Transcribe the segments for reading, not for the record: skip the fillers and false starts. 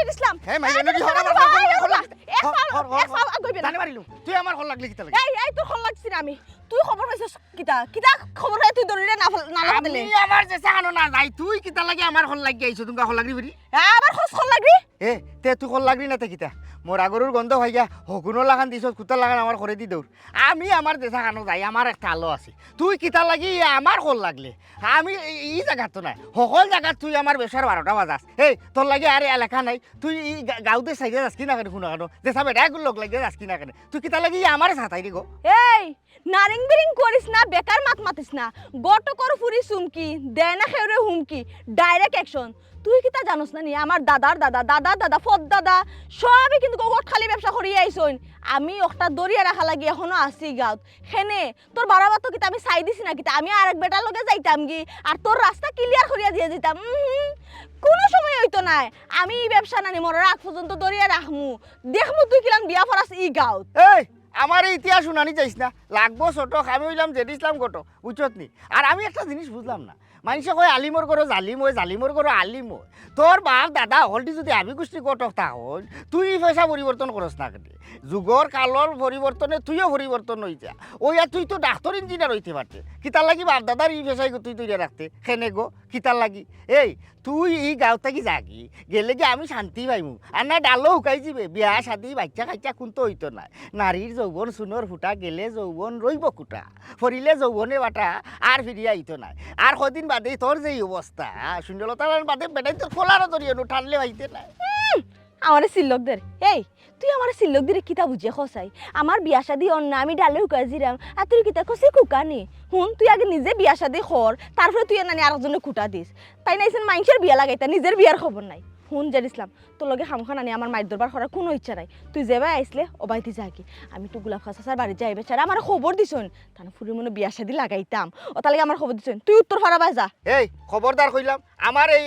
Z ইসলাম হে মাইলে নদী হরা জানি মারিলু তুই আমার হল লাগলি কিতা লাগি এই তোর হল লাগছিস আমি তুই খবর পাইছিস কিতা কিতা খবর হয় তুই দরিরে না দিলে আমি আমার যে সাহানো না যাই তুই কিতা লাগি আমার হল লাগি আইছো তুমি হল লাগলি বলি আমার খোঁজ হল লাগবি এ তে তুই হল লাগলি না তে কিতা মোর আগরুর গন্ধ হইয়া হগুনো লাগান দিছ কুতা লাগান আমার করে দি দৌড় আমি আমার দেশা খানো যাই আমার একটা আলো আছে তুই কিতা লাগি আমার হল লাগলে আমি ই জায়গা তো নাই সকল জায়গা তুই আমার বেসার 12টা বাজাস এই তোর লাগে আরে এলাকা নাই তুই গাঁওতে সাইডে যাস কি না কেন শুনা কেন দেশা বেটা এগুলো লোক লাগে যাস কি না কেন তুই কিতা লাগি আমার সাথাই দি গো এই নারিং বিরিং করিস না বেকার মাতিস না গট কর ফুরি সুমকি দেয় না খেউরে হুমকি ডাইরেক্ট অ্যাকশন তুই কিতা জানোস না নি আমার দাদার দাদা ফদ দাদা সবই কিন্তু গোট খালি ব্যবসা করিয়ে আইছইন আমি একটা দরিয়া রাখা লাগি এখনো আসি গাঁত হেনে তোর বারাবার তো কিতা আমি চাই দিছি না কিতা আমি আরেক বেটার লগে যাইতাম গি আর তোর রাস্তা ক্লিয়ার করিয়া দিয়ে যেতাম কোনো সময় হইতো নাই আমি এই ব্যবসা নানি মরার আগ পর্যন্ত দরিয়া রাখমু দেখমু তুই কিলান বিয়া ফরাস ই গাঁত এই আমার ইতিহাস শুনানি চাইছ না লাগবো ছোট আমি হইলাম জেড ইসলাম গোটো বুঝছত নি আর আমি একটা জিনিস বুঝলাম না মানুষে কয় আলিমর করো জালিম হয় জালিমর করো আলিম হয় তোর বাপ দাদা হলটি যদি আমি গোষ্ঠী কটক তা হল তুই পয়সা পরিবর্তন করস না কেটে যুগর কালর পরিবর্তনে তুইও পরিবর্তন হইছা ওই আর তুই তো ডাক্তার ইঞ্জিনিয়ার হইতে পারতে কিতার লাগি বাপ দাদার ই পেশাই তুই তৈরি রাখতে খেনে গো কিতার লাগি এই তুই এই গাঁও থাকি যাগি গেলে কি আমি শান্তি পাইমু আর না ডালো শুকাই যাবে বিয়া শাদি বাচ্চা কাচ্চা কোনতো হইতো না নারীর যৌবন সুনর ফুটা গেলে যৌবন রইব কুটা ফরিলে যৌবনে বাটা আর ফিরিয়া আইতো না আর কদিন বাদে তোর যে অবস্থা সুন্দরতার বাদে বেটাই তোর খোলারও দরিয়ানো টানলে হইতে নাই আমারে সিল্লকদের এই তুই আমার সিল্লকদের কিতা বুঝিয়ে খসাই আমার বিয়া শাদি অন্য আমি ডালে হুকাই জিরাম আর তুই কিতা খসি কুকানি হুন তুই আগে নিজে বিয়া শাদি কর তারপরে তুই নানি আরেকজনে কুটা দিস তাই নাইছেন মানুষের বিয়া লাগাইতা নিজের বিয়ার খবর নাই হুন জেড ইসলাম তোর লগে খামখান আনি আমার মায়ের দরবার করার কোনো ইচ্ছা নাই তুই যেবাই আইসলে অবাইতে যাকি আমি তো গোলাপ খাসার বাড়ি যাই বেচারা আমার খবর দিছন তাহলে ফুরি মনে বিয়া শাদি লাগাইতাম ও তাহলে আমার খবর দিছন তুই উত্তর ফারাবাই যা এই খবরদার কইলাম আমার এই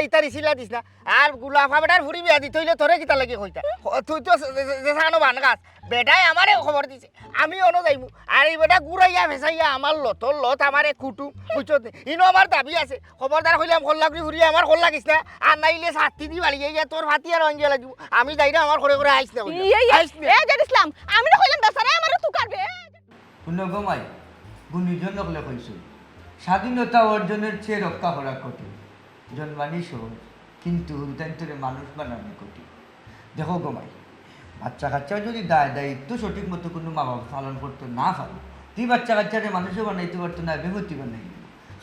ইতা রিসিলা দিস না আর গুলাফা বেটার ফুরি বিয়া দিতে হইলে তোরে কিতা লাগে কইতা তুই তো যেসানো বান গাছ বেটাই আমারে খবর দিছে আমি অন যাইমু আর এই বেটা গুড়াইয়া ভেসাইয়া আমার লতর লত আমারে কুটু বুঝছো ইনো আমার দাবি আছে খবরদার কইলাম খোল লাগি ফুরি আমার খোল লাগিস না আর নাইলে ছাত্তি দি বাড়ি যাই তোর ভাতি আর অঞ্জে লাগিব আমি যাই না আমার করে আইস না এ জেড ইসলাম আমি না কইলাম বেচারা আমারে তুই কাটবে শুনো গমাই গুণীজন নকলে কইছো স্বাধীনতা অর্জনের চেয়ে রক্ষা করা কঠিন জন্মানি সহজ কিন্তু রূপান্তরে মানুষ বানানো কঠিন দেখো গমাই বাচ্চা কাচ্চা যদি দায়িত্ব সঠিক মতো কোনো মা বাবা পালন করতে না পারে তুই বাচ্চা কাচ্চারে মানুষও বানাইতে পারতো না বেহতি বানাই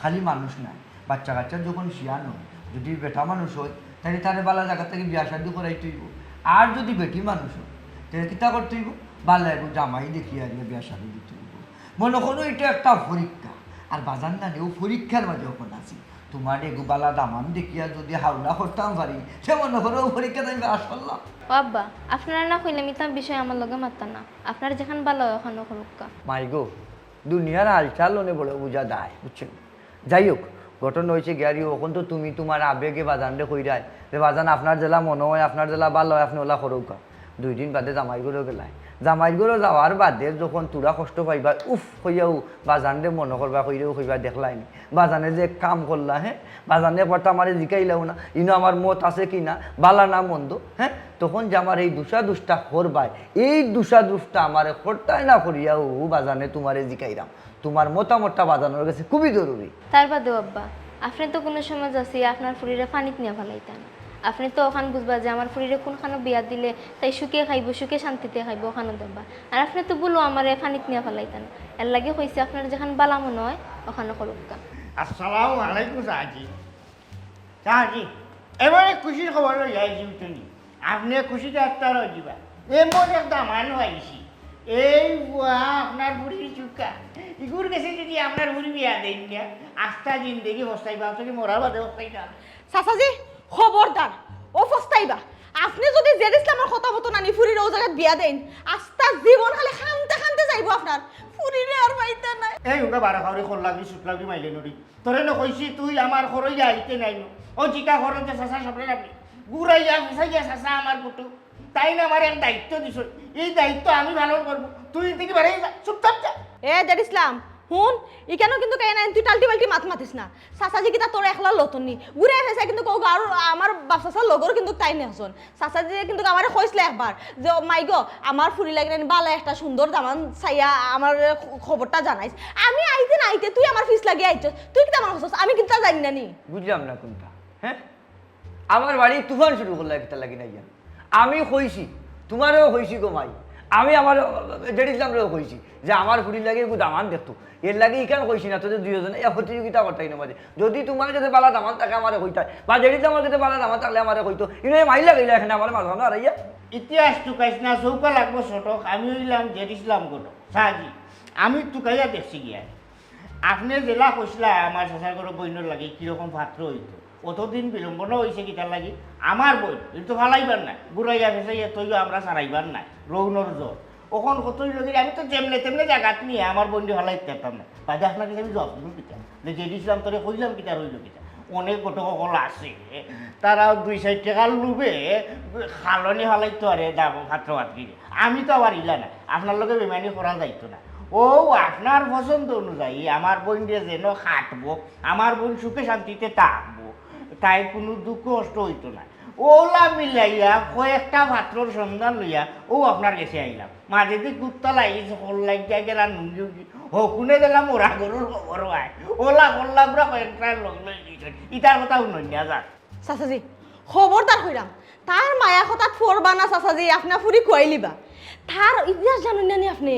খালি মানুষ না বাচ্চা কাচ্চা যখন শিয়ান হয় যদি বেটা মানুষ হয় তাহলে তারে বালা জায়গা থেকে বিয়া শাদি করাইতে হইব আর যদি বেটি মানুষ হয় তাহলে কিতা করতে হইব বালা এগো জামাই দেখি আর বিয়া শাদি দিতে হইব মনে করো এটা একটা পরীক্ষা আর বাজার না নেও পরীক্ষার মাঝে যখন আছি তোমার এগো বালা দামান দেখিয়া যদি হাওলা করতাম পারি সে মনে করো পরীক্ষা আমি পাস করলাম আব্বা আপনারা না কইলে মিতাম বিষয় আমার লগে মারতাম না আপনারা যেখান ভালো ওখানে করুকা মাই গো দুনিয়ার হালচাল অনেক বড় বোঝা দেয় বুঝছেন যাই হোক ঘটনা হয়েছে গ্যারি ওখান তো তুমি তোমার আবেগে বাজানরে কইরাই যে বাজান আপনার জেলা মনে হয় আপনার জেলা ভালো হয় আপনি ওলা করুকা 2 দিন বাদে জামাইগুলো গেলাই জামাইগুলো যাওয়ার বাদে যখন তোরা কষ্ট পাইবা উফ হইয়াও বাজানরে মনে করবা কইরেও কইবা দেখলাই নি বাজানে যে কাম করলা হ্যাঁ বাজানের পর তো আমার জিকাইলাও না ইনো আমার মত আছে কি না বালা না মন্দ হ্যাঁ তখন যে আমার এই দুষ্টা করবাই এই দুষ্টা আমার করতাই না করিয়াও বাজানে তোমারে জিকাইরাম তোমার মতামতটা বাজানোর কাছে খুবই জরুরি তার বাদেও আব্বা আপনি তো কোনো সময় যাচ্ছি আপনার ফুরিরে পানিত নিয়ে ফেলাইতেন আপনি তো ওখান বুঝবা যে আমার ফুরিরে কোনখানে বিয়া দিলে তাই সুখে খাইব সুখে শান্তিতে খাইব ওখানে দেবা আর আপনি তো বলো আমার পানিত নিয়ে ফেলাইতেন এর লাগে হয়েছে আপনার যেখান বালা মনে হয় ওখানে করুকা আসসালামু আলাইকুম সাহাজি সাহাজি এবারে খুশির খবর লইয়া তুমি আপনি খুশিতে একটা রইবা এমন একটা মানুষ আইছি এই বুয়া আপনার বুড়ির চুকা ইগুর গেছে যদি আপনার বুড়ি বিয়া দেন না আস্থা জিন্দেগি বস্তাইবা আপনাকে মরার বাদে বস্তাইবা চাচাজি খবরদার ও ফস্তাইবা আপনি যদি জেড ইসলামের কথা মতো নানি ফুরির ও জায়গায় বিয়া দেন আস্তা জীবন খালি খানতে যাইব আপনার ফুরিরে আর পাইতা নাই এই ওটা বারা খাওয়ারি খোল লাগবি সুট লাগবি মাইলে নড়ি তোরে ন কইছি তুই আমার খরই আইতে নাই ও জিকা খরচ যে চাষা সবরে যাবি গুড়াইয়া ফেসাইয়া চাষা আমার পুটু তাই না আমার এক দায়িত্ব দিছ এই দায়িত্ব আমি ভালো করবো তুই থেকে বাড়াই যা চুপচাপ যা এ জেড ইসলাম হুন ইখানেও কিন্তু কেন তুই টাল্টি বাল্টি মাত মাতিস না চাচাজি কিতা তোর একলা লতনি ঘুরে ফেসে কিন্তু কৌ আর আমার বাপ চাচার লগর কিন্তু তাই নেহসন চাচাজি কিন্তু আমার কইসলে একবার যে মাই গো আমার ফুরি লাগে বালা একটা সুন্দর দামান চাইয়া আমার খবরটা জানাইস আমি আইতে না আইতে তুই আমার ফিস লাগিয়ে আইছ তুই কিতা আমার হসস আমি কিন্তু জানি না নি বুঝলাম না কোনটা হ্যাঁ আমার বাড়ি তুফান শুরু করলা কিতা লাগি না ইয়া আমি কইছি তোমারও কইছি গো মাই আমি আমার জেডিসলামরেও কইছি যে আমার ফুরি লাগে একটু দামান দেখতো এর লাগে ইখান কইছি না তোদের দুইজনে এ প্রতিযোগিতা করতাই না মাঝে যদি তোমার কাছে বালা দামান থাকে আমার কইতাই বা জেডিসলামের কাছে বালা দামান থাকলে আমার কইতো ইনো মাই লাগাইলা এখানে আমার মাঝখানে আর ইয়া ইতিহাস টুকাইস না চৌকা লাগবো ছোটক আমি হইলাম জেরিসলাম গোটো সাহাজি আমি টুকাইয়া দেখছি গিয়া আপনি জেলা কইসলা আমার শশার করে বইনের লাগে কিরকম পাত্র হইতো অতদিন বিলম্বনও হয়েছে কিতার লাগি আমার বই কিন্তু ফালাইবার নাই বুড়াইয়া ভেসাইয়া তৈও আমরা সারাইবার নাই রৌনর জ্বর ওখন কতই লগি আমি তো যেমনে তেমনে জায়গাত নিয়ে আমার বন্ধু ফালাইতে পারতাম না বাদে আপনার কাছে আমি জব দিল কিতা জেডিসলাম তোরে কইলাম কিতা রইল কিতা অনেক গোটকল আছে তারা 2-4 টাকা লুবে খালনি ফালাইতো আরে দাম ভাত্র ভাত কিনে আমি তো আবার ইলা না আপনার লগে বেমানি করা যাইতো না ও আপনার পছন্দ অনুযায়ী আমার বোন দিয়ে যেন খাটবো আমার বোন সুখে শান্তিতে থাকবো তাই কোনো দুঃখ কষ্ট হইতো না ওলা মিলাইয়া কয়েকটা ভাত্রর সন্ধান লইয়া ও আপনার কাছে আইলাম মাঝে দিয়ে কুত্তা লাগিস হল লাগিয়া গেলাম নুঙ্গি হকুনে দিলাম ওরা গরুর খবর হয় ওলা কল্লা পুরা কয়েকটা লোক লই গেছেন ইটার কথা উন্নয়া যাক চাচাজি খবরদার কইরাম তার মায়া কথাত ফোরবা না চাচাজি আপনা ফুরি খুয়াইলিবা তার ইতিহাস জানেন না নি আপনি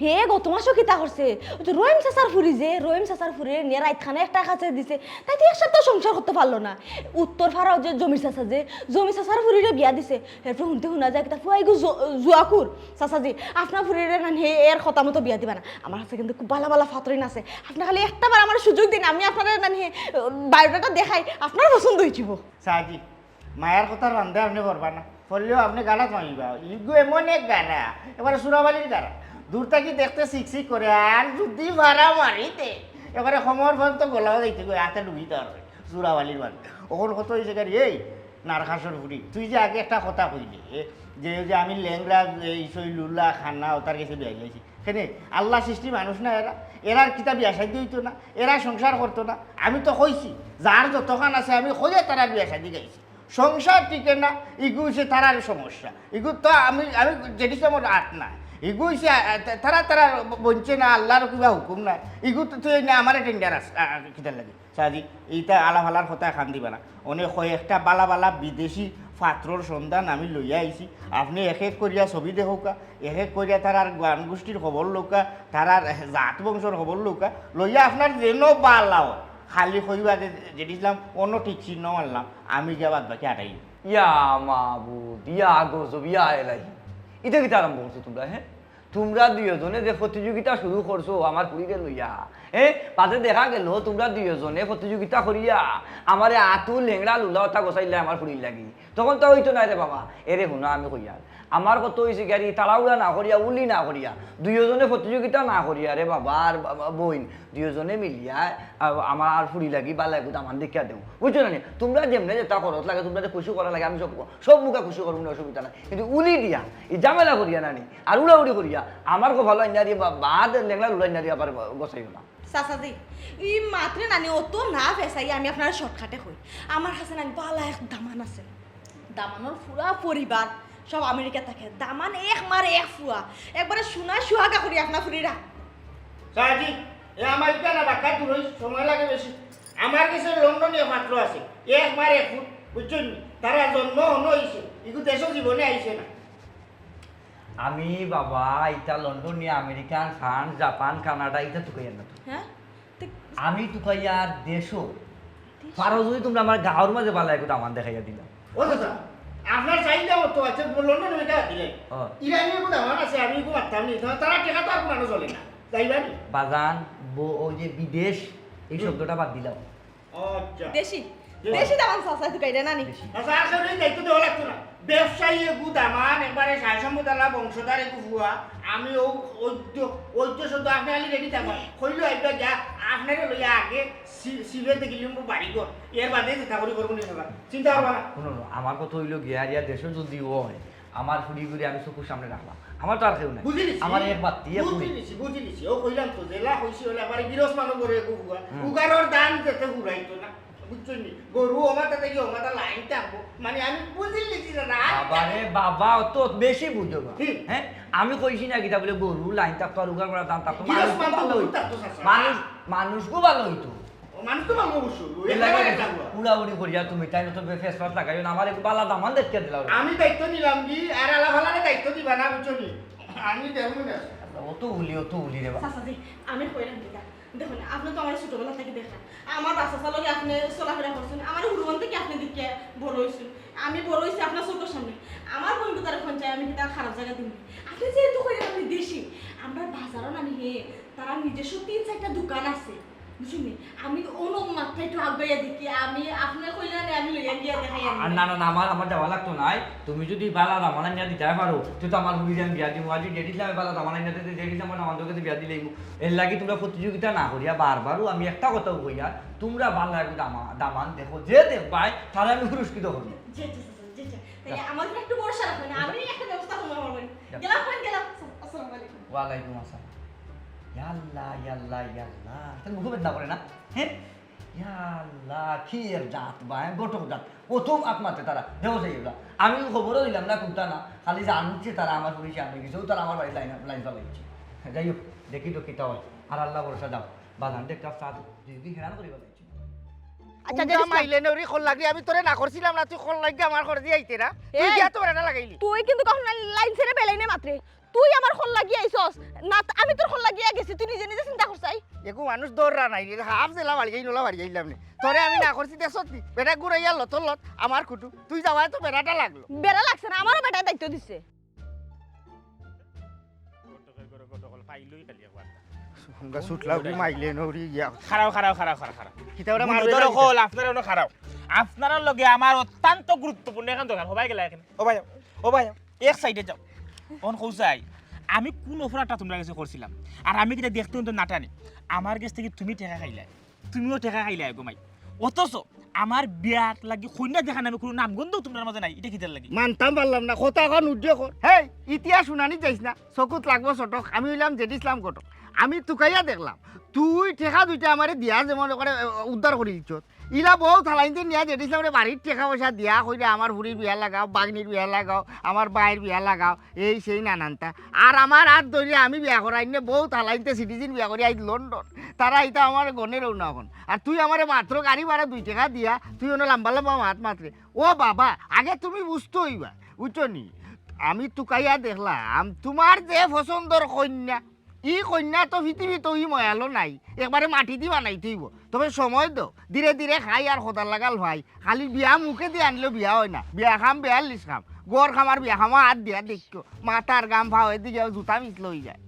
হে গত মাসও কিতা করছে ওই যে রহিম চাচার ফুরি যে রহিম চাচার ফুরি নিয়ে রাইতখানে একটা কাছে দিছে তাই তো এক সপ্তাহ সংসার করতে পারলো না উত্তর ফারাও যে জমি চাচা যে জমি চাচার ফুরিরে বিয়া দিছে এরপর শুনতে শোনা যায় কিতা ফুয়াই গো জুয়াকুর চাচাজি আপনার ফুরিরে না হে এর কথা মতো বিয়া দিবা না আমার কাছে কিন্তু খুব ভালো ভালো ফাতরিন আছে আপনি খালি একটাবার আমার সুযোগ দিন আমি আপনার না হে বায়োডাটা দেখাই আপনার পছন্দ হইছিব সাহাজি মায়ার কথা রান্ধে আপনি করবা না ফললেও আপনি গানা থামিবা ইগো এমন এক গানা এবারে সুরাবালির গানা দূর থাকি দেখতে শিকশিক করে আর যদি ভাড়া মারিতে এবারে সময়ের পর্যন্ত গলাও যাইতে গো হাতে ডুবিতে পারবে সুরাবালির মানে ওখান কত হয়েছে গাড়ি এই নারখাসর ফুরি তুই যে আগে একটা কথা কইলি যে আমি ল্যাংরা এই সই লুল্লা খান্না ও তার কাছে বিয়া গেছি সেখানে আল্লাহ সৃষ্টি মানুষ না এরা কিতা বিয়া শাদি হইতো না এরা সংসার করতো না আমি তো কইছি যার যতখান আছে আমি খোঁজে তারা বিয়া শাদি গাইছি সংসার টিকে না ইগু হচ্ছে তারার সমস্যা ইগু তো আমি যেটি আমার আট না ইগু হচ্ছে তারা বলছে না আল্লাহর কিবা হুকুম নাই ইগু তো তুই না আমার টেন্ডার আছে কিতার লাগে সাজি এইটা আলা ফালার কথা খান দিবা না অনেক কয়েকটা বালা বালা বিদেশি পাত্রর সন্ধান আমি লইয়া আইছি আপনি এক এক করিয়া ছবি দেখোকা এক এক করিয়া তারার গান গোষ্ঠীর খবর লৌকা তারার জাত বংশর খবর লৌকা লইয়া আপনার যেন বালাও খালি কইবা যেটিছিলাম অন্য ঠিক চিহ্ন মারলাম আমি গিয়া বাদ বাকি আটাই ইয়া মাবুদ ইয়া গজব ইয়া এলাহি এটা কি আরম্ভ করছো তোমরা হ্যাঁ তোমরা দুইজনে যে প্রতিযোগিতা শুরু করছো আমার পুরীকে লইয়া হ্যাঁ পাতে দেখা গেল তোমরা দুইজনে প্রতিযোগিতা করিয়া আমার আঁতু লেংড়া লুলা ওটা গোসাইলে আমার পুরীর লাগি তখন তো হইতো না রে বাবা এরে শুনা আমি কইয়া আমার কত হয়েছে গাড়ি তাড়াউড়া না করিয়া উলি না করিয়া দুইজনে প্রতিযোগিতা না করিয়া রে বাবা আর বইন দুইজনে মিলিয়া আমার ফুরি লাগি বা লাগু আমার দেখিয়া দেও বুঝছো না তোমরা যেমনে যেটা করত লাগে তোমরা যে খুশি করা লাগে আমি সব মুখে খুশি করবো না অসুবিধা নাই কিন্তু উলি দিয়া এই ঝামেলা করিয়া নানি আর উড়াউড়ি করিয়া আমার খুব ভালো আইনা দিয়ে বা বাদ লেংলা উড়াইনা দিয়ে আবার গোসাইও না চাচাজি ই মাত্রে নানি অত না ফেসাই আমি আপনার শর্টকাটে কই আমার কাছে নানি বালা এক দামান আছে দামানোর পুরা পরিবার সব আমেরিকা থাকে দামান এক মারে এক ফুয়া একবারে সোনা সুহাগা করি আপনার ফুরিরা সাহাজি এ আমার কেন বাক্কা দূর হয়েছে সময় লাগে বেশি আমার কাছে লন্ডনে মাত্র আছে এক মার এক ফুট বুঝছেন তারা জন্ম হন হয়েছে এগুলো দেশও জীবনে আইছে না আমি বাবা এটা লন্ডন নিয়ে আমেরিকান ফ্রান্স জাপান কানাডা এটা তুকাইয়ার না হ্যাঁ আমি তুকাইয়ার দেশও পারো যদি তোমরা আমার গাঁর মাঝে বালা একটু আমার দেখাইয়া দিলাম ও দাদা আপনার চাহিদা মতো আছে লন্ডন ওইটা দিলে ইরানির কোনো আমার আছে আমি কোনো মারতাম নি তারা টেকা তো আর কোনো চলে না যাইবানি বাজান ওই যে বিদেশ এই শব্দটা বাদ দিলাম আচ্ছা দেশি দেশি দামান চাচা তুই কাইরা নানি আচ্ছা আর কেউ দায়িত্ব দেওয়া লাগতো না ব্যবসায়ী এগু দামান একবারে সাই সম্পদালা বংশধার এগু ভুয়া আমি ও ঐদ্য শব্দ আপনি আলি রেডি থাকবেন কইলো আইবা যা আপনারে লইয়া আগে সিবে দেখিলি মো বাড়ি ঘর এর বাদে চিন্তা করি করবো নিয়ে চিন্তা করবা না শুনো আমার কথা হইলো গিয়া রিয়া দেশে যদি হয় আমার ফুড়ি ঘুরি আমি চকুর সামনে রাখলাম আমার তো আর কেউ নাই বুঝিলিছি আমার এক বাতি বুঝিলিছি ও কইলাম তো জেলা হইছি হলে আবার গিরস মানুষ করে এগু ভুয়া উগারর দান যেতে ঘুরাইতো না বুঝছেন গরু অমাতা থেকে অমাতা লাইন থাকবো মানে আমি বুঝিলিছি না বাবারে বাবা তো বেশি বুঝো না হ্যাঁ আমি কইছি না কিতা বলে গরু লাইন থাকতো আর উগার করা দাম থাকতো মানুষকে ভালো হইতো মানুষ তো ভালো অবশ্যই উড়াউড়ি করিয়া তুমি তাই তো ফেস ওয়াশ লাগাইও না আমার একটু বালা দামান দেখতে দিলাম আমি দায়িত্ব নিলাম কি আর আলা ভালারে দায়িত্ব দিবা না বুঝছনি আমি দেবো না অত উলি রে বাবা চাচাজি আমি কইলাম দিদা দেখুন আপনি তো আমার ছোটবেলা থেকে দেখা আমার বাচ্চা চালকে আপনি চলাফেরা করছেন আমার হুরুমান থেকে আপনি দিকে বড় হয়েছেন আমি বড় হয়েছি আপনার চোখের সামনে আমার বন্ধু তার ফোন চাই আমি কি তার খারাপ জায়গা দিন আপনি যেহেতু কইলেন আপনি দেশি আমরা বাজারও নামি হে তারা নিজস্ব 3-4টা দোকান আছে বুঝলি আমি অন্য মাত্রা একটু আগাইয়া দেখি আমি আপনার কইলেন আমি লইয়া গিয়া দেখাই আর না না আমার যাওয়া লাগতো নাই তুমি যদি বালা দামানা নিয়ে দিতে পারো তুই তো আমার হুড়ি আমি বিয়া দিব আজি ডেডিলাম বালা দামানা নিয়ে দিতে ডেডিলাম আমার কাছে বিয়া দিলেই এর লাগি তোমরা প্রতিযোগিতা না করিয়া বারবারও আমি একটা কথাও কইয়া তোমরা বালা দামান দেখো যে দেখবাই তাহলে আমি পুরস্কৃত হব তাই আমার একটু ভরসা রাখবেন আমি একটা ব্যবস্থা করব আমার গেলাম আসসালামু আলাইকুম ওয়ালাইকুম আসসালাম ইয়াল্লা তাহলে মুখ বেদনা করে না হ্যাঁ ইয়াল্লা কি এর জাত বা গোটক জাত প্রথম আত্মাতে তারা দেহ সেইগুলা আমি খবরও দিলাম না কোনটা না খালি জানছে তারা আমার পুলিশে আনে গেছেও তারা আমার বাড়ি লাইন চালাইছে যাই হোক দেখি তো কিতা হয় আর আল্লাহ ভরসা যাও বাগান একটা সাদ যদি হেরান করি বলাইছি আচ্ছা যে মাইলে নরি খল লাগি আমি তোরে না করছিলাম না তুই খল লাগি আমার ঘর দিয়ে আইতে না তুই কি এত না লাগাইলি তুই কিন্তু কখন লাইন ছেড়ে বেলাই না মাত্রে তুই আমার খল লাগিয়ে আইছস না আমি তোর খল লাগিয়ে গেছি তুই নিজে নিজে চিন্তা করছাই এগু মানুষ দৌড়রা নাই হাফ জেলা বাড়ি যাই নলা বাড়ি যাইলাম নে তোরে আমি না করছি দেখছত নি বেটা গুড়াইয়া লতর লত আমার কুটু তুই যাওয়ায় তো বেড়াটা লাগলো বেড়া লাগছে না আমারও বেটা দায়িত্ব দিছে সঙ্গা সুটলাও কি মাইলে নরি ইয়া খারাপ কিতা ওরা মারবে মারবে হল আপনারা অন্য খারাপ আপনার লগে আমার অত্যন্ত গুরুত্বপূর্ণ এখন দরকার হবাই গেলা এখানে ও ভাই এক সাইডে যাও অন কৌসাই আমি কোন অফারটা তোমরা কাছে করছিলাম আর আমি কিটা দেখতে তো নাটানি আমার কাছ থেকে তুমি টাকা খাইলাই তুমিও টাকা খাইলাই গোমাই অথচ আমার বিয়ার লাগি কন্যা দেখা নামে কোনো নামগন্ধ তোমার মাঝে নাই এটা কিটার লাগি মানতাম পারলাম না কথা এখন উদ্যোগ হেই ইতিহাস শুনানি যাইস না চকুত লাগবো চটক আমি হইলাম জেডিসলাম কটক আমি তুকাইয়া দেখলাম তুই টেকা দুইটা আমারে দিয়া যেমন করে উদ্ধার করে দিচ্ছ ইলা বহু থালাইতে নিয়া জেডিসলাম বাড়ির টাকা পয়সা দিয়া কইলে আমার হুড়ির বিয়া লাগাও বাগনির বিয়া লাগাও আমার বাইর বিয়া লাগাও এই সেই নানানটা আর আমার হাত ধরে আমি বিয়া করাই নে বহু থালাইতে সিটিজেন বিয়া করি আই লন্ডন তারা এইটা আমার গনের রৌনা এখন আর তুই আমার মাত্র গাড়ি ভাড়া 2 টাকা দিয়া তুই অন্য লম্বা লম্বা মাত মাত্রে ও বাবা আগে তুমি বুঝতে হইবা বুঝছো নি আমি তুকাইয়া দেখলাম তোমার যে পছন্দর কন্যা ই কন্যা তো পৃথিবী তো ই ময়ালো নাই একবারে মাটি দি বানাইতে হইব তবে সময় দাও ধীরে ধীরে খাই আর খোদার লাগাল ভাই খালি বিয়া মুখে দিয়ে আনলেও বিয়া হয় না বিয়া খাম বেয়ার লিস খাম গড় খামার বিয়া খামা হাত দিয়া দেখো মাথার গাম ভাও এদিকে জুতা মিশলে হয়ে যায়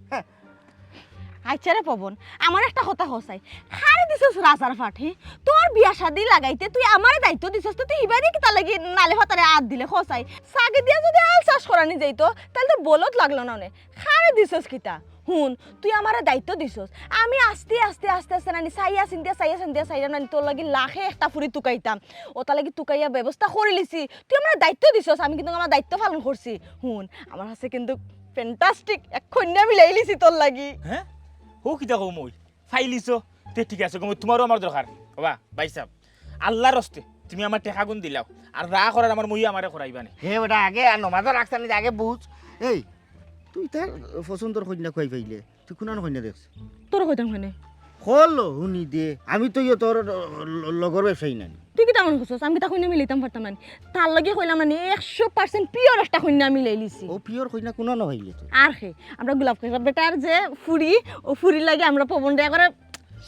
আচ্ছা রে পবন আমার একটা কথা হসাই খারে দিছস রাজার ফাঠি তোর বিয়া শাদি লাগাইতে তুই আমারে দায়িত্ব দিছস তো তুই ইবারে কি তা লাগি নালে হতারে হাত দিলে হসাই সাগে দিয়া যদি আল চাষ করানি যাইতো তাহলে তো বলত লাগলো না নে খারে দিছস কিতা হুন তুই আমারে দায়িত্ব দিছস আমি আস্তে আস্তে আস্তে আস্তে নানি সাইয়া সিন্দিয়া নানি তোর লাগি লাখে একটা ফুরি তুকাইতাম ওটা লাগি তুকাইয়া ব্যবস্থা করে লিছি তুই আমার দায়িত্ব দিছস আমি কিন্তু আমার দায়িত্ব পালন করছি হুন আমার কাছে কিন্তু ফ্যান্টাস্টিক এক কন্যা মিলাই লিছি তোর লাগি হ্যাঁ ও কিতা কও মই ফাইলিছো তে ঠিক আছে গো তোমারও আমার দরকার বাবা ভাই সাহেব আল্লাহর রস্তে তুমি আমার টাকা গুণ দিলাও আর রা করার আমার মই আমারে করাইবা না হে বেটা আগে আর নমাজও রাখছানি আগে বুঝ এই তুই তার পছন্দর কন্যা কই পাইলে তুই কোন কন্যা দেখছ তোর কইতাম খানে হলো শুনি দে আমি তো তোর লগর ব্যবসায়ী নানি তুই কি তেমন করছস আমি তা কইনা মিলাইতাম পারতাম না তার লগে কইলাম না 100% পিওর একটা কইনা মিলাই লিছি ও পিওর কন্যা কোন নহইলে তো আর হে আমরা গোলাপ কাকার বেটার যে ফুরি ও ফুরি লাগে আমরা পবন দেয়া করে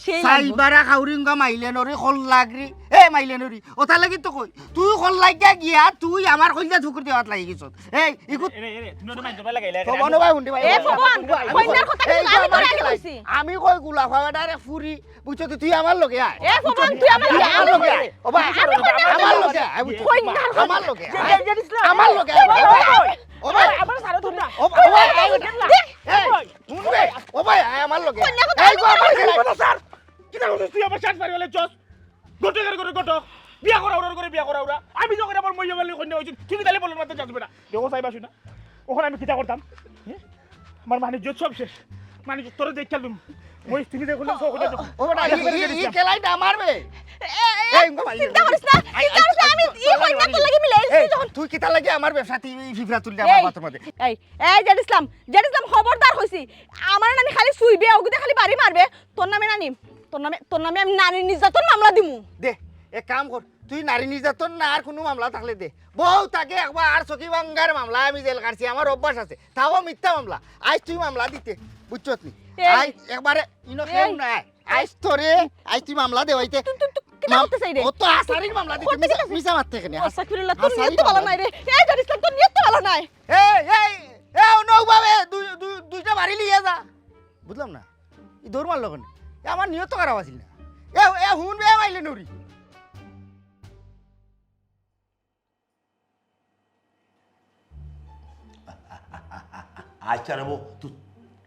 সেই সাইবারা খাউরিঙ্গা মাইলেনরি খল লাগরি এ মাইলেনরি ওটা লাগি তো কই তুই খল লাগিয়া গিয়া তুই আমার কইলা ঝুকুর দেওয়াত লাগি গেছ এই ইকু তুমি ওটা মাইন্ড লাগাইলা ভবন ভাই হুন্ডি ভাই এ ভবন কইনার কথা কিন্তু আমি তোরে আগে কইছি আমি কই গুলা খাওয়া ডারে ফুরি বুঝছ তুই আমার লগে আয় এ ভবন তুই আমার আমার লগে আয় ও ভাই আমার লগে আয় বুঝছ আমার লগে আমার লগে ও ভাই আমার সারা ধরে না ও ভাই ও ভাই আমার লগে এই গো আমার খেলা স্যার কিটা করছিস তুই আমার শার্ট পারি বলে চস গটো করে গটো বিয়া করা ওরা করে বিয়া করা ওরা আমি যখন আমার মইয়া বলে কন্যা হইছি তুমি তাহলে বলার মাথা যাবে না দেখো সাইবা শুনা ওখানে আমি কিটা করতাম আমার মানে জোত সব শেষ মানে তোরে দেখ খেলুম ওই তুমি দেখলে সব কথা ও বেটা এই খেলাইটা মারবে এই গো ভাই চিন্তা করিস না আমি ই কইনা তোর লাগি মিলাইছি যখন তুই কিটা লাগে আমার ব্যবসা তুই ফিফরা তুললি আমার বাতের মধ্যে এই এই জেড ইসলাম খবরদার হইছি আমার নানি খালি সুইবে ওগুতে খালি বাড়ি মারবে তোর নামে আমি নারী নির্যাতন মামলা দিমু দে এক কাম কর তুই নারী নির্যাতন না আর কোনো মামলা থাকলে দে বউ তাকে একবার চকি ভাঙ্গার মামলা আমি জেল কাটছি আমার অভ্যাস আছে তাও মিথ্যা মামলা আজ তুই মামলা দিতে বুঝছত নি আজ একবারে ইনো কেউ না আজ তোরে আজ তুই মামলা দে হইতে কিটা করতে চাই রে ও তো আসারির মামলা দিতে মিছা মারতে কেন আস্তাগফিরুল্লাহ তোর নিয়ত ভালো নাই রে এই জেড ইসলাম তোর নিয়ত ভালো নাই এই নৌ বাবে দুইটা মারি লিয়ে যা বুঝলাম না ই দৌড় মারল কেন আমার নিয়ত খারাপ আছিল না হুন বে মাইলে নুরি আচ্ছা রে বউ,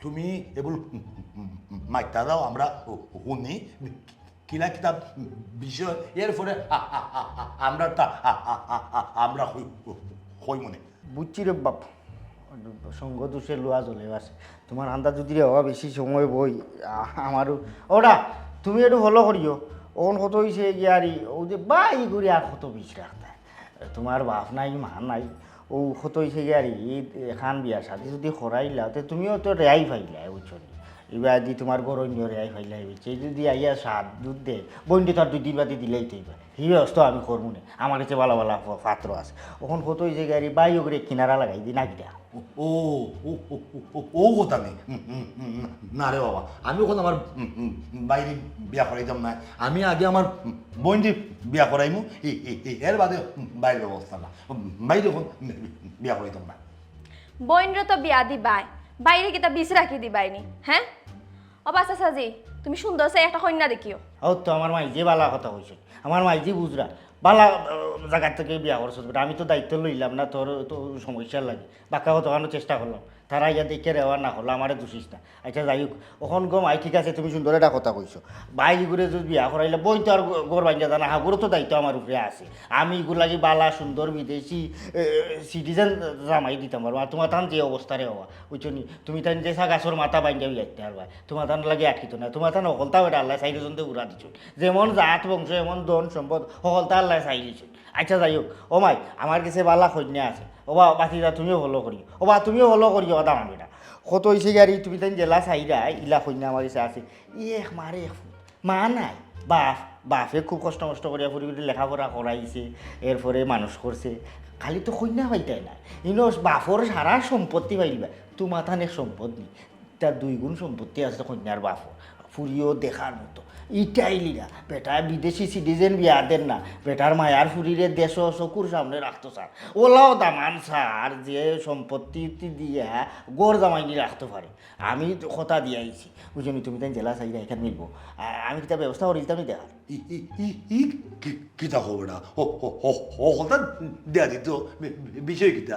তুমি এগুলো মাইতা দাও আমরা শুনি কিলা কিতাব বিষয় এর ফলে আমরা আমরা হই মনে বুঝছি রে বাপ সঙ্গ দোষে লোয়া চলে আছে তোমার আন্দাজ যদি হওয়া বেশি সময় বই আমারও ওরা তুমি একটু ফলো করিও ওন কত হয়েছে গিয়ারি ও যে বাই করি আর কত বিষ রাখতে তোমার বাপ নাই মা নাই ও কত হয়েছে গিয়ারি এখান বিয়ার সাথে যদি খরাইলা তো তুমিও তো রেয়াই পাইলা বুঝছো এবার দি তোমার গরণ্য রেয়াই পাইলা হয়েছে যদি আইয়া সাত দুধ দে বন্ডি তার 2 দিন বাদে দিলেই তো এবার এই ব্যবস্থা আমি করবো না আমার কাছে ভালো ভালো পাত্র আছে ওখান কত হয়েছে গিয়ারি বাই ওগুলো কিনারা লাগাই দি না কিনা ও ও কথা নেই না রে বাবা আমি ওখানে আমার বাইরে বিয়া করাইতাম না আমি আগে আমার বোনটি বিয়া করাইমু এর বাদে বাইরের ব্যবস্থা না বাইরে ওখানে বিয়া করাইতাম না বইনরে তো বিয়া দিবাই বাইরে কিতা বিষ রাখি দিবাইনি হ্যাঁ ও বাচ্চা সাজি তুমি সুন্দর সে একটা কন্যা দেখিও ও তো আমার মাই যে বালা কথা হয়েছে আমার মাই যে বুঝরা বালা জায়গার থেকে বিয়া করছো আমি তো দায়িত্ব লইলাম না তোর তো সমস্যার লাগে বাক্কা হতো চেষ্টা করলাম তারা ইয়া দেখে রেওয়ার না হলো আমারে দোষিস না আচ্ছা যাই হোক ওখন গো মাই ঠিক আছে তুমি সুন্দর একটা কথা কইছো বাইরে ঘুরে যদি বিয়া করাইলে বই তো আর গড় বাঞ্জা জানা হাগুরও তো দায়িত্ব আমার উপরে আছে আমি এগুলো লাগি বালা সুন্দর বিদেশি সিটিজেন জামাই দিতাম পারবো আর তোমার তান যে অবস্থারে হওয়া বুঝছো নি তুমি তাই যে গাছর মাথা বাঞ্জা যাইতে পারবা তোমার তান লাগে আটকিত না তোমার তান অকলতাও এটা আল্লাহ চাইজনতে উড়া দিচ্ছ যেমন জাত বংশ এমন ধন সম্পদ সকলতা আল্লাহ চাই দিচ্ছ আচ্ছা যাই হোক ও মাই আমার কাছে বালা কন্যা আছে ওবা বাতিদা তুমিও হলো করিও ওবা তুমিও হলো করিও কথা মানবি না কত হয়েছে গাড়ি তুমি তাই জেলা চাইরা ইলা কন্যা আমার কাছে আছে এক মারে এক মা নাই বাপে খুব কষ্ট করিয়া ফুরি লেখাপড়া করাইছে এরপরে মানুষ করছে খালি তো কন্যা পাইতাই না ইনো বাপর সারা সম্পত্তি পাইবা তোমার থানের সম্পদ নেই তার 2 গুণ সম্পত্তি আছে কন্যার বাপর ফুরিও দেখার মতো ইটাইলিরা বেটা বিদেশি সিটিজেন বিয়া দেন না বেটার মায়ার ফুরিরে দেশ চকুর সামনে রাখতো স্যার ওলাও দামান স্যার যে সম্পত্তি দিয়া গড় জামাইনি রাখতে পারে আমি কথা দিয়াইছি বুঝলি তুমি তাই জেলা চাইরা এখানে মিলবো আমি কিতা ব্যবস্থা করি আমি দেখা কিতা খবরটা ও কথা দেয়া দিত বিষয় কিতা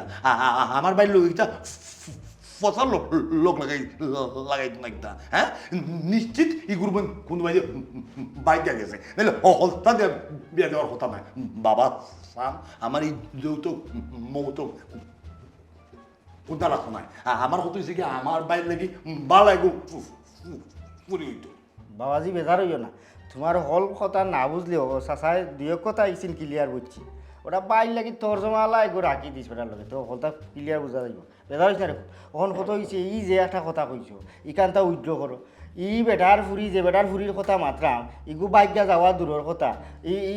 আমার বাড়ির লোক কিতা ফসল লোক লাগাই না কিতা হ্যাঁ নিশ্চিত ই করবেন কোন বাইরে গেছে নাহলে হলতা দিয়ে বিয়ে দেওয়ার কথা নয় বাবা সাম আমার এই যৌতুক মৌতুক কোনটা রাখো নাই আমার হতো হয়েছে কি আমার বাইরে লাগি বালাই পুরি হইতো বাবাজি বেজার হইও না তোমার হল কথা না বুঝলেও চাচাই 2 কথা আইসিন ক্লিয়ার বুঝছি ওটা বাইর লাগি তর্জমালা এগো রাখি দিস বেটার লগে তো হলটা ক্লিয়ার বুঝা যাইব বেজার হয়েছে না ওখান কত হয়েছে ই যে একটা কথা কইছো ইখানটা উইড্র করো ই বেটার ফুরি যে বেটার ফুরির কথা মাত্রাম ইগু বাইকটা যাওয়া দূরের কথা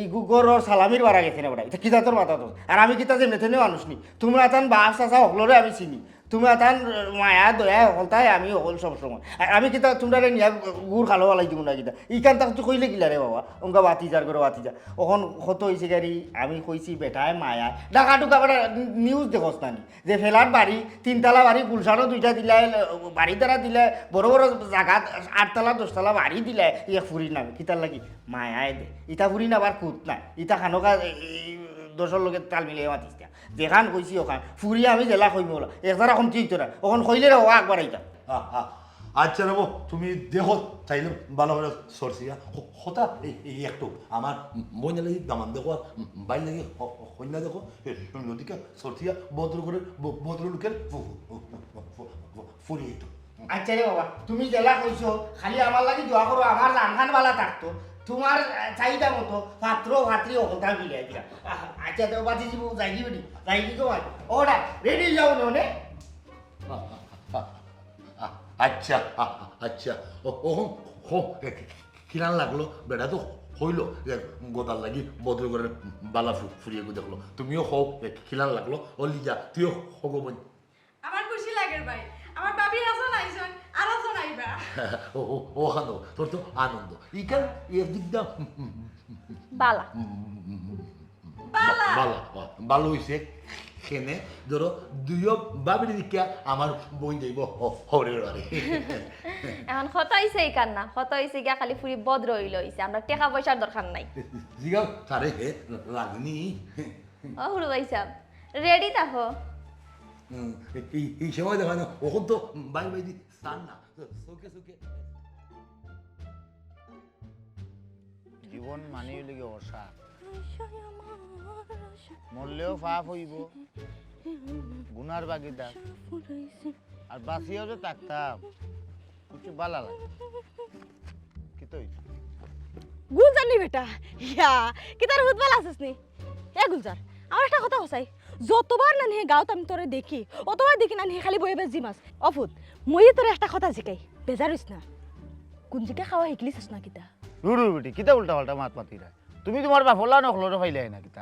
ইগু গরর সালামির বাড়া গেছে না বেটা এটা কিতা তোর মাথা তোর আর আমি কিতা যে মেথেনে মানুষ নি তোমরা তান বাপ চাচা হকলরে আমি চিনি তুমি তান মায়া দয়া হলতাই আমি হল সব সময় আমি কিতা তোমরা নিয়া গুড় খালো ওলাই দিব না কিতা ইকান তাক তুই কইলে কিলা রে বাবা অঙ্কা বাতি যার করে বাতি যা ওখন কত হয়েছে গাড়ি আমি কইছি বেটায় মায়া ডাকা টুকা বেটা নিউজ দেখোস নানি যে ফেলার বাড়ি 3 তলা বাড়ি গুলশানও 2টা দিলাই বাড়ি দ্বারা দিলে বড় বড় জায়গাত 8 তলা 10 তলা বাড়ি দিলে ইয়ে ফুরি নামে কিতার লাগি মায়ায় দে ইটা ফুরি না আবার কুত নাই ইটা খানকা দশর লগে তাল মিলিয়ে মাতিস যেখান কইছি ওখান ফুরি আমি জেলা কইম ওলা একবার এখন ঠিক তোরা ওখান কইলে রে ও একবার আইতা আচ্ছা রব তুমি দেখো চাইলে ভালো করে সরছিয়া হতা এই একটু আমার বইনা লাগি দামান দেখো আর বাইর লাগি কন্যা দেখো নদীকে সরছিয়া বদ্র করে বদ্র লোকের ফুরি একটু আচ্ছা রে বাবা তুমি জেলা কইছো খালি আমার লাগি দোয়া করো আমার রানখান বালা থাকতো তোমার চাহিদা মতো পাত্র ভাত্রী অকলতা মিলিয়ে দিলা আচ্ছা তো বাতি যাব যাই কি বেটি যাই কি কমাই ওটা রেডি যাও নে আচ্ছা আচ্ছা ও হো কিরান লাগলো বেটা তো হইলো যে গোদার লাগি বদল করে বালা ফুরিয়ে দেখলো তুমিও হো কিরান লাগলো ও লিজা তুইও হগো বোন আমার খুশি লাগে ভাই আমার বাবি আছেন আইছেন আর আছেন আইবা ও হানো তোর তো আনন্দ ইকান একদিক দা বালা ভালো হইছে খেনে ধরো দুইও বাবির দিকে আমার বই যাইব হরে হরে এখন কত হইছে এই কান্না কত হইছে গিয়া খালি ফুরি বদ্র হইল হইছে আমরা টাকা পয়সার দরকার নাই জিগাও তারে হে লাগনি ও হুড়ু ভাই সাহেব রেডি থাকো এই সময় দেখা না ওখন তো বাই বাই দি স্থান না চোখে চোখে জীবন মানে লাগে অসা মরলেও পাপ হইব গুনার বাগিদার আর বাঁচিয়েও যে থাকতাম কিছু ভালো লাগে কি তো গুলজার নি বেটা ইয়া কি তার হুদবাল আছিস নি এ গুলজার আমার একটা কথা হসাই যতবার না নিয়ে গাঁত আমি তোরে দেখি অতবার দেখি না নিয়ে খালি বয়ে বেজি মাছ অফুত মই তোরে একটা কথা জিকাই বেজার হইস না কুঞ্জিকা খাওয়া শিকলিছিস না কিতা রুরু বেটি কিতা উল্টা পাল্টা মাত মাতি রায় তুমি তোমার বাপলা নখলরে ফাইলে না কিতা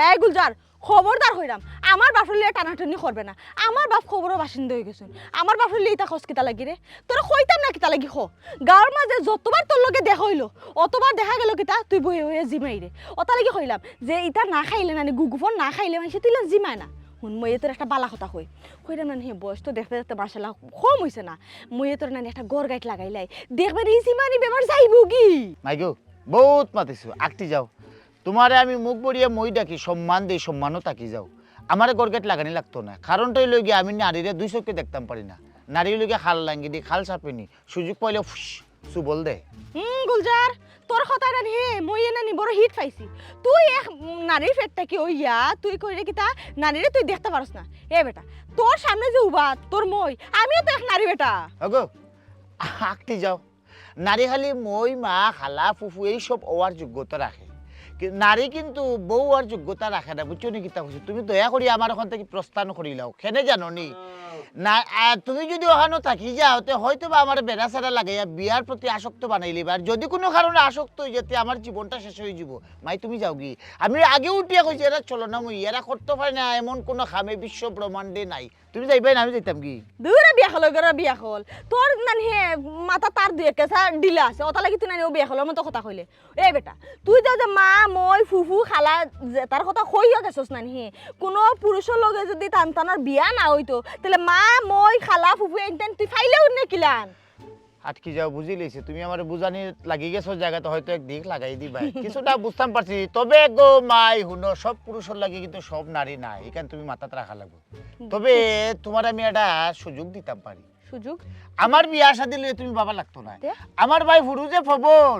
এই গুলজার খবরদার হইরাম আমার বাপের লিয়ে টানাটানি করবে না আমার বাপ খবরও বাসিন্দা হয়ে গেছেন আমার বাপের লিয়ে তা খোঁজ কিতা লাগি রে তোরা কইতাম না কিতা লাগি খো গাঁৱৰ মাঝে যতবার তোর লগে দেখা হইলো অতবার দেখা গেল কিতা তুই বয়ে বয়ে জিমাই রে অতা লাগি কইলাম যে ইটা না খাইলে না গুগুফোন না খাইলে মানে তুই জিমায় না শুন মই তোর একটা বালা কথা কইরাম না বয়স তো দেখতে দেখতে মার্শাল্লাহ কম হইছে না মই তোর না একটা গড় গাইট লাগাইলাই দেখবে রে জিমানি বেমার যাইব কি মাইগো বহুত মাতিছো আকটি যাও তোমারে আমি মুখ বড়িয়ে মই ডাকি সম্মান দেই সম্মানও তাকি যাও আমারে গড়গেট লাগানি লাগতো না কারণটাই লই গিয়ে আমি নারীরে 2 চোখে দেখতাম পারি না নারীর লইগে খাল লাঙ্গি দি খাল চাপেনি সুযোগ পাইলে সুবল দে গুলজার তোর কথা না হে মই এনে নি বড় হিট পাইছি তুই এক নারীর ফেটটা কি ওইয়া তুই কইরে কিতা নারীরে তুই দেখতে পারছ না এ বেটা তোর সামনে যে উবা তোর মই আমিও তো এক নারী বেটা ওগো আকটি যাও নারী খালি মই মা খালা ফুফু এই সব ওয়ার যোগ্যতা রাখে নারী কিন্তু বউ আর যোগ্যতা রাখে না বুঝছো নি কিতা কইছো তুমি দয়া করি আমার ওখান থেকে প্রস্থান করিলাও কেনে জানো নি না তুমি যদি ওখানে থাকি যাও তে হয়তো বা আমার বেড়া সেরা লাগাইয়া বিয়ার প্রতি আসক্ত বানাইলি আর যদি কোনো কারণে আসক্ত হয়ে যেতে আমার জীবনটা শেষ হয়ে যাব মাই তুমি যাও গি আমি আগে উঠিয়া কইছি এরা চলো না মই এরা করতে পারে না এমন কোনো খামে বিশ্ব ব্রহ্মাণ্ডে নাই তুমি যাইবাই না আমি যাইতাম কি দুরা বিয়া হল গরা বিয়া হল তোর নানি হে মাথা তার দুই কেসা ডিলা আছে ওটা লাগি তুই নানি ও বিয়া হল মতো কথা কইলে এই বেটা তুই যাও যে মা মই ফুফু খালা তার কথা কইয়া গেছস নানি হে কোনো পুরুষের লগে যদি টানটানার বিয়া না হইতো তাহলে মা মই খালা ফুফু এনতেন তুই ফাইলেও নে কিলান আটকি যাও বুঝি লইছে তুমি আমার বুঝানি লাগি গেছো জায়গাতে হয়তো এক দিক লাগাই দিবা কিছুটা বুঝতাম পারছি তবে গো মাই হুনো সব পুরুষের লাগি কিন্তু সব নারী নাই এখানে তুমি মাথাতে রাখা লাগবে তবে তোমার আমি একটা সুযোগ দিতাম পারি সুযোগ আমার বিয়া শাদী লইয়ে তুমি বাবা লাগতো না আমার ভাই ফুরুজে ফবন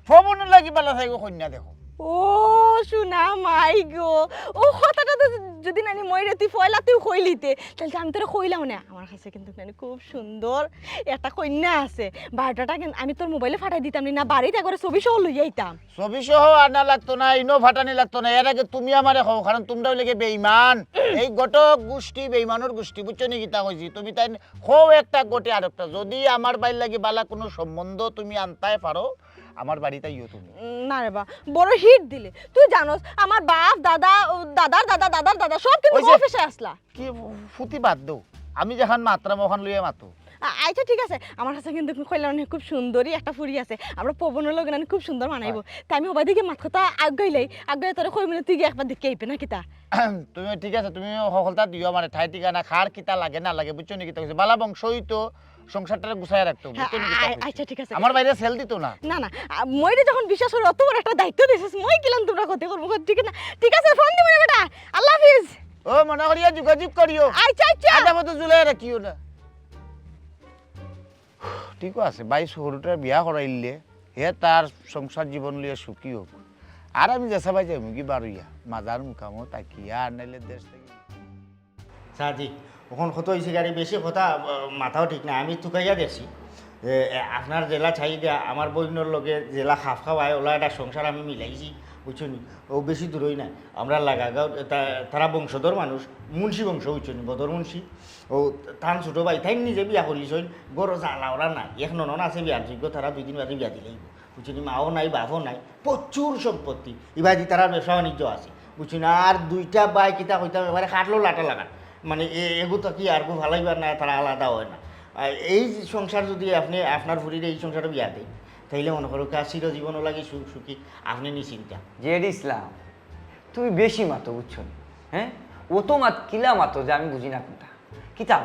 ফবনের লাগি বালা থাকো কন্যা দেখো ও শুনা মাই গো ও কথাটা তো যদি নানি মইরে তুই ফয়লা তুই কইলিতে তাহলে আমি তোরে কইলাম না আমার কাছে কিন্তু নানি খুব সুন্দর একটা কন্যা আছে বায়োডাটা কিন্তু আমি তোর মোবাইলে ফাটাই দিতাম না বাড়িতে একবারে ছবি সহ লই আইতাম ছবি সহ আনা লাগতো না ইনো ফাটানি লাগতো না এর আগে তুমি আমারে হও কারণ তোমরাও লেগে বেঈমান এই গটক গোষ্ঠী বেঈমানের গোষ্ঠী বুঝছো নি কিতা কইছি তুমি তাই হও একটা গোটে আরেকটা যদি আমার বাইর লাগি বালা কোনো সম্বন্ধ তুমি আনতাই পারো আমার বাড়িতে ইও তুমি না রে বা বড় হিট দিলে তুই জানোস আমার বাপ দাদা দাদার দাদা দাদার দাদা সব কিন্তু অফিসে আসলা কি ফুটি বাদ দাও আমি যখন মাত্রাম ওখান লইয়া মাতো। আচ্ছা ঠিক আছে আমার কাছে কিন্তু কইলাম খুব সুন্দরী একটা ফুরি আছে আমরা পবনের লগে খুব সুন্দর মানাইবো তাই আমি হবাই দিকে মাত কথা আগাইলাই আগাই তোরা কই মিনিট তুই একবার দেখে আইবে না কিতা তুমি ঠিক আছে তুমি সকলতা দিও মানে ঠাই ঠিকানা খার কিতা লাগে না লাগে বুঝছো নি কিতা কইছে বালা বংশই তো সংসারটা গুছায় রাখতো বুঝছো নি কিতা কইছে? আচ্ছা ঠিক আছে আমার বাইরে সেল দিত না। না না মইরে যখন বিশ্বাস করে অত বড় একটা দায়িত্ব দিছিস মই কিলাম তোমরা ক্ষতি করবো ঠিক না ঠিক আছে ফোন দিবো না বেটা আল্লাহ হাফিজ ও মনে করিয়া যোগাযোগ করিও আচ্ছা আচ্ছা আদা মতো জুলাই রাখিও না। ঠিক আছে ভাই সরুটার বিয়া করাইলে হে তার সংসার জীবন লিয়ে সুখী হোক আর আমি যেসা ভাই যাই মুগি বারুইয়া মাজার মুখামো তাকিয়া আর নাইলে দেশ থেকে সাজি ওখান কত হয়েছে গাড়ি বেশি কথা মাথাও ঠিক না আমি তুকাইয়া দেখছি আপনার জেলা চাই দিয়া আমার বইনের লগে জেলা খাপ খাওয়ায় ওলা একটা সংসার আমি মিলাইছি বুঝছো নি ও বেশি দূরই না আমরা লাগাগাঁও তারা বংশধর মানুষ মুন্সি বংশ বুঝছো নি বদর মুন্সি ও তান ছোটো ভাই তাই নিজে বিয়া করিছইন গরো জ্বালা ওরা নাই এক ননন আছে বিয়ার যোগ্য তারা 2 দিন বাদে বিয়া দিলেই বুঝছো নি মাও নাই বাপও নাই প্রচুর সম্পত্তি ইবাদি তারা ব্যবসা বাণিজ্য আছে বুঝছো না আর 2টা বাই কিতা কইতাম এবারে খাটলো লাটা লাগান মানে এগু তো কি আর গু ভালাইবার না তারা আলাদা হয় না এই সংসার যদি আপনি আপনার ফুরির এই সংসারটা বিয়া দেয় তাইলে মনে করো চির জীবনও লাগে সুখী আপনি নিশ্চিন্তা জেড ইসলাম তুমি বেশি মাতো বুঝছো না হ্যাঁ ও তো মাত কিলা মাতো যে আমি বুঝি না কোনটা কিতা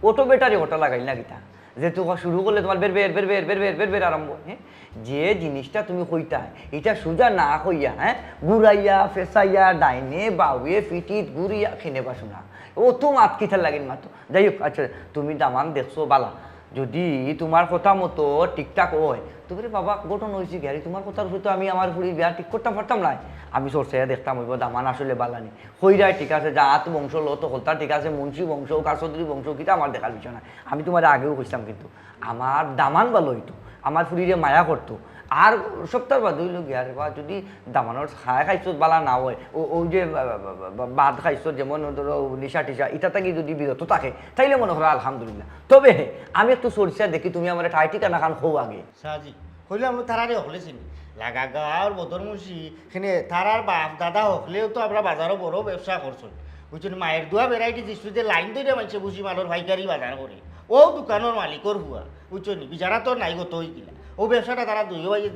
অটো বেটারি অটো লাগাইল না কিতা যে তোমার শুরু করলে তোমার বের বের বের বের বের বের বের বের আরম্ভ হ্যাঁ যে জিনিসটা তুমি কইতা এটা সোজা না কইয়া হ্যাঁ ঘুরাইয়া ফেসাইয়া ডাইনে বাউয়ে ফিটিত ঘুরিয়া খেনে পাশো না ও তো মাত কিতা লাগিন মাতো যাই হোক আচ্ছা তুমি দামান দেখছো বালা যদি তোমার কথা মতো ঠিকঠাক হয় তুমি বাবা গঠন হয়েছে গাড়ি তোমার কথার হয়তো আমি আমার ফুড়ির বিয়া ঠিক করতে পারতাম না আমি সরষে দেখতাম হইব দামান আসলে বালানি হইরাই ঠিক আছে জাত বংশ লত হলতা ঠিক আছে মুন্সি বংশ কারচৌধুরী বংশ কিটা আমার দেখার বিষয় না আমি তোমার আগেও কইতাম কিন্তু আমার দামান ভালো হইতো আমার ফুড়িরে মায়া করতো আর সপ্তাহ বাদ হইল গিয়ার বা যদি দামানোর খাইছো বালা না হয় ওই যে বাদ খাইছো যেমন ধরো নিশা টিশা এটা থেকে যদি বিরত থাকে তাইলে মনে করো আলহামদুলিল্লাহ তবে আমি একটু সরিষা দেখি তুমি আমার ঠাই ঠিকানা খান খো আগে সাজি হইলাম তারারে হলেছিনি লাগাগাঁওর বদর মুন্সি এখানে তারার বাপ দাদা হকলেও তো আমরা বাজারও বড় ব্যবসা করছো বুঝছেন মায়ের দোয়া ভ্যারাইটি দিচ্ছু যে লাইন ধরে মানছে বুঝি মালোর ভাইকারি বাজার করে ও দোকানের মালিকর হুয়া বুঝছো নি বিচারা তো নাই গত হইকিলা ও ব্যবসাটা তারা 2 বাজে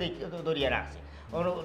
ধরিয়া রাখছে